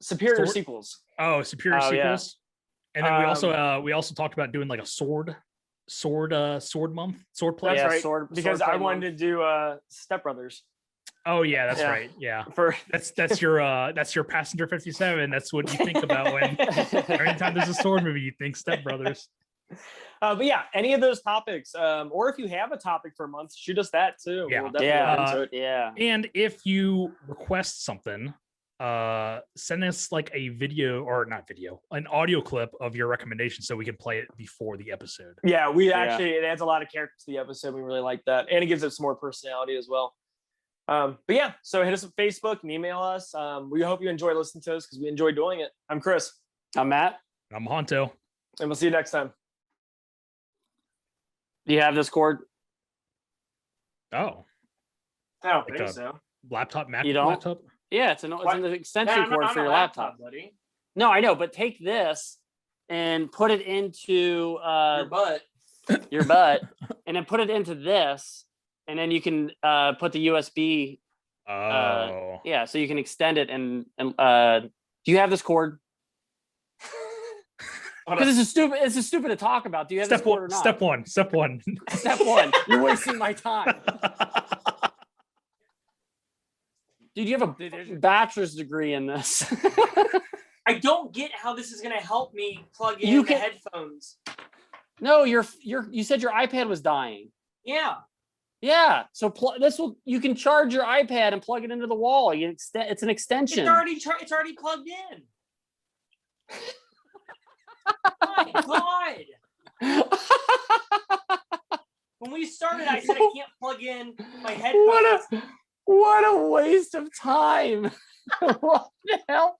Superior sequels.
Oh, superior sequels. Yeah. And then we also talked about doing like a sword month, sword play.
That's right. Because I wanted to do Step Brothers.
Oh yeah, that's right. Yeah. That's your Passenger 57. That's what you think about when anytime there's a sword movie, you think Step Brothers.
But yeah, any of those topics, or if you have a topic for a month, shoot us that too.
Yeah.
We'll definitely
yeah.
And if you request something, send us like a video or not video, an audio clip of your recommendation so we can play it before the episode.
Yeah, it adds a lot of character to the episode. We really like that. And it gives it some more personality as well. But yeah, so hit us on Facebook and email us. We hope you enjoy listening to us because we enjoy doing it. I'm Chris.
I'm Matt.
I'm Honto.
And we'll see you next time.
Do you have this cord?
Oh.
I don't think so.
Laptop, Mac,
you don't?
laptop?
Yeah, it's an extension cord for your laptop,
buddy.
No, I know, but take this and put it into your butt, and then put it into this, and then you can put the USB. Yeah, so you can extend it and do you have this cord? Because it's stupid to talk about. Do you have this board or not?
Step one.
Step one. You're wasting my time. Dude, you have a bachelor's degree in this.
I don't get how this is going to help me plug in the headphones.
No, you said your iPad was dying.
Yeah.
Yeah. So you can charge your iPad and plug it into the wall. It's an extension.
It's already plugged in. My God. When we started, I said I can't plug in my headphones.
What a waste of time. What the hell?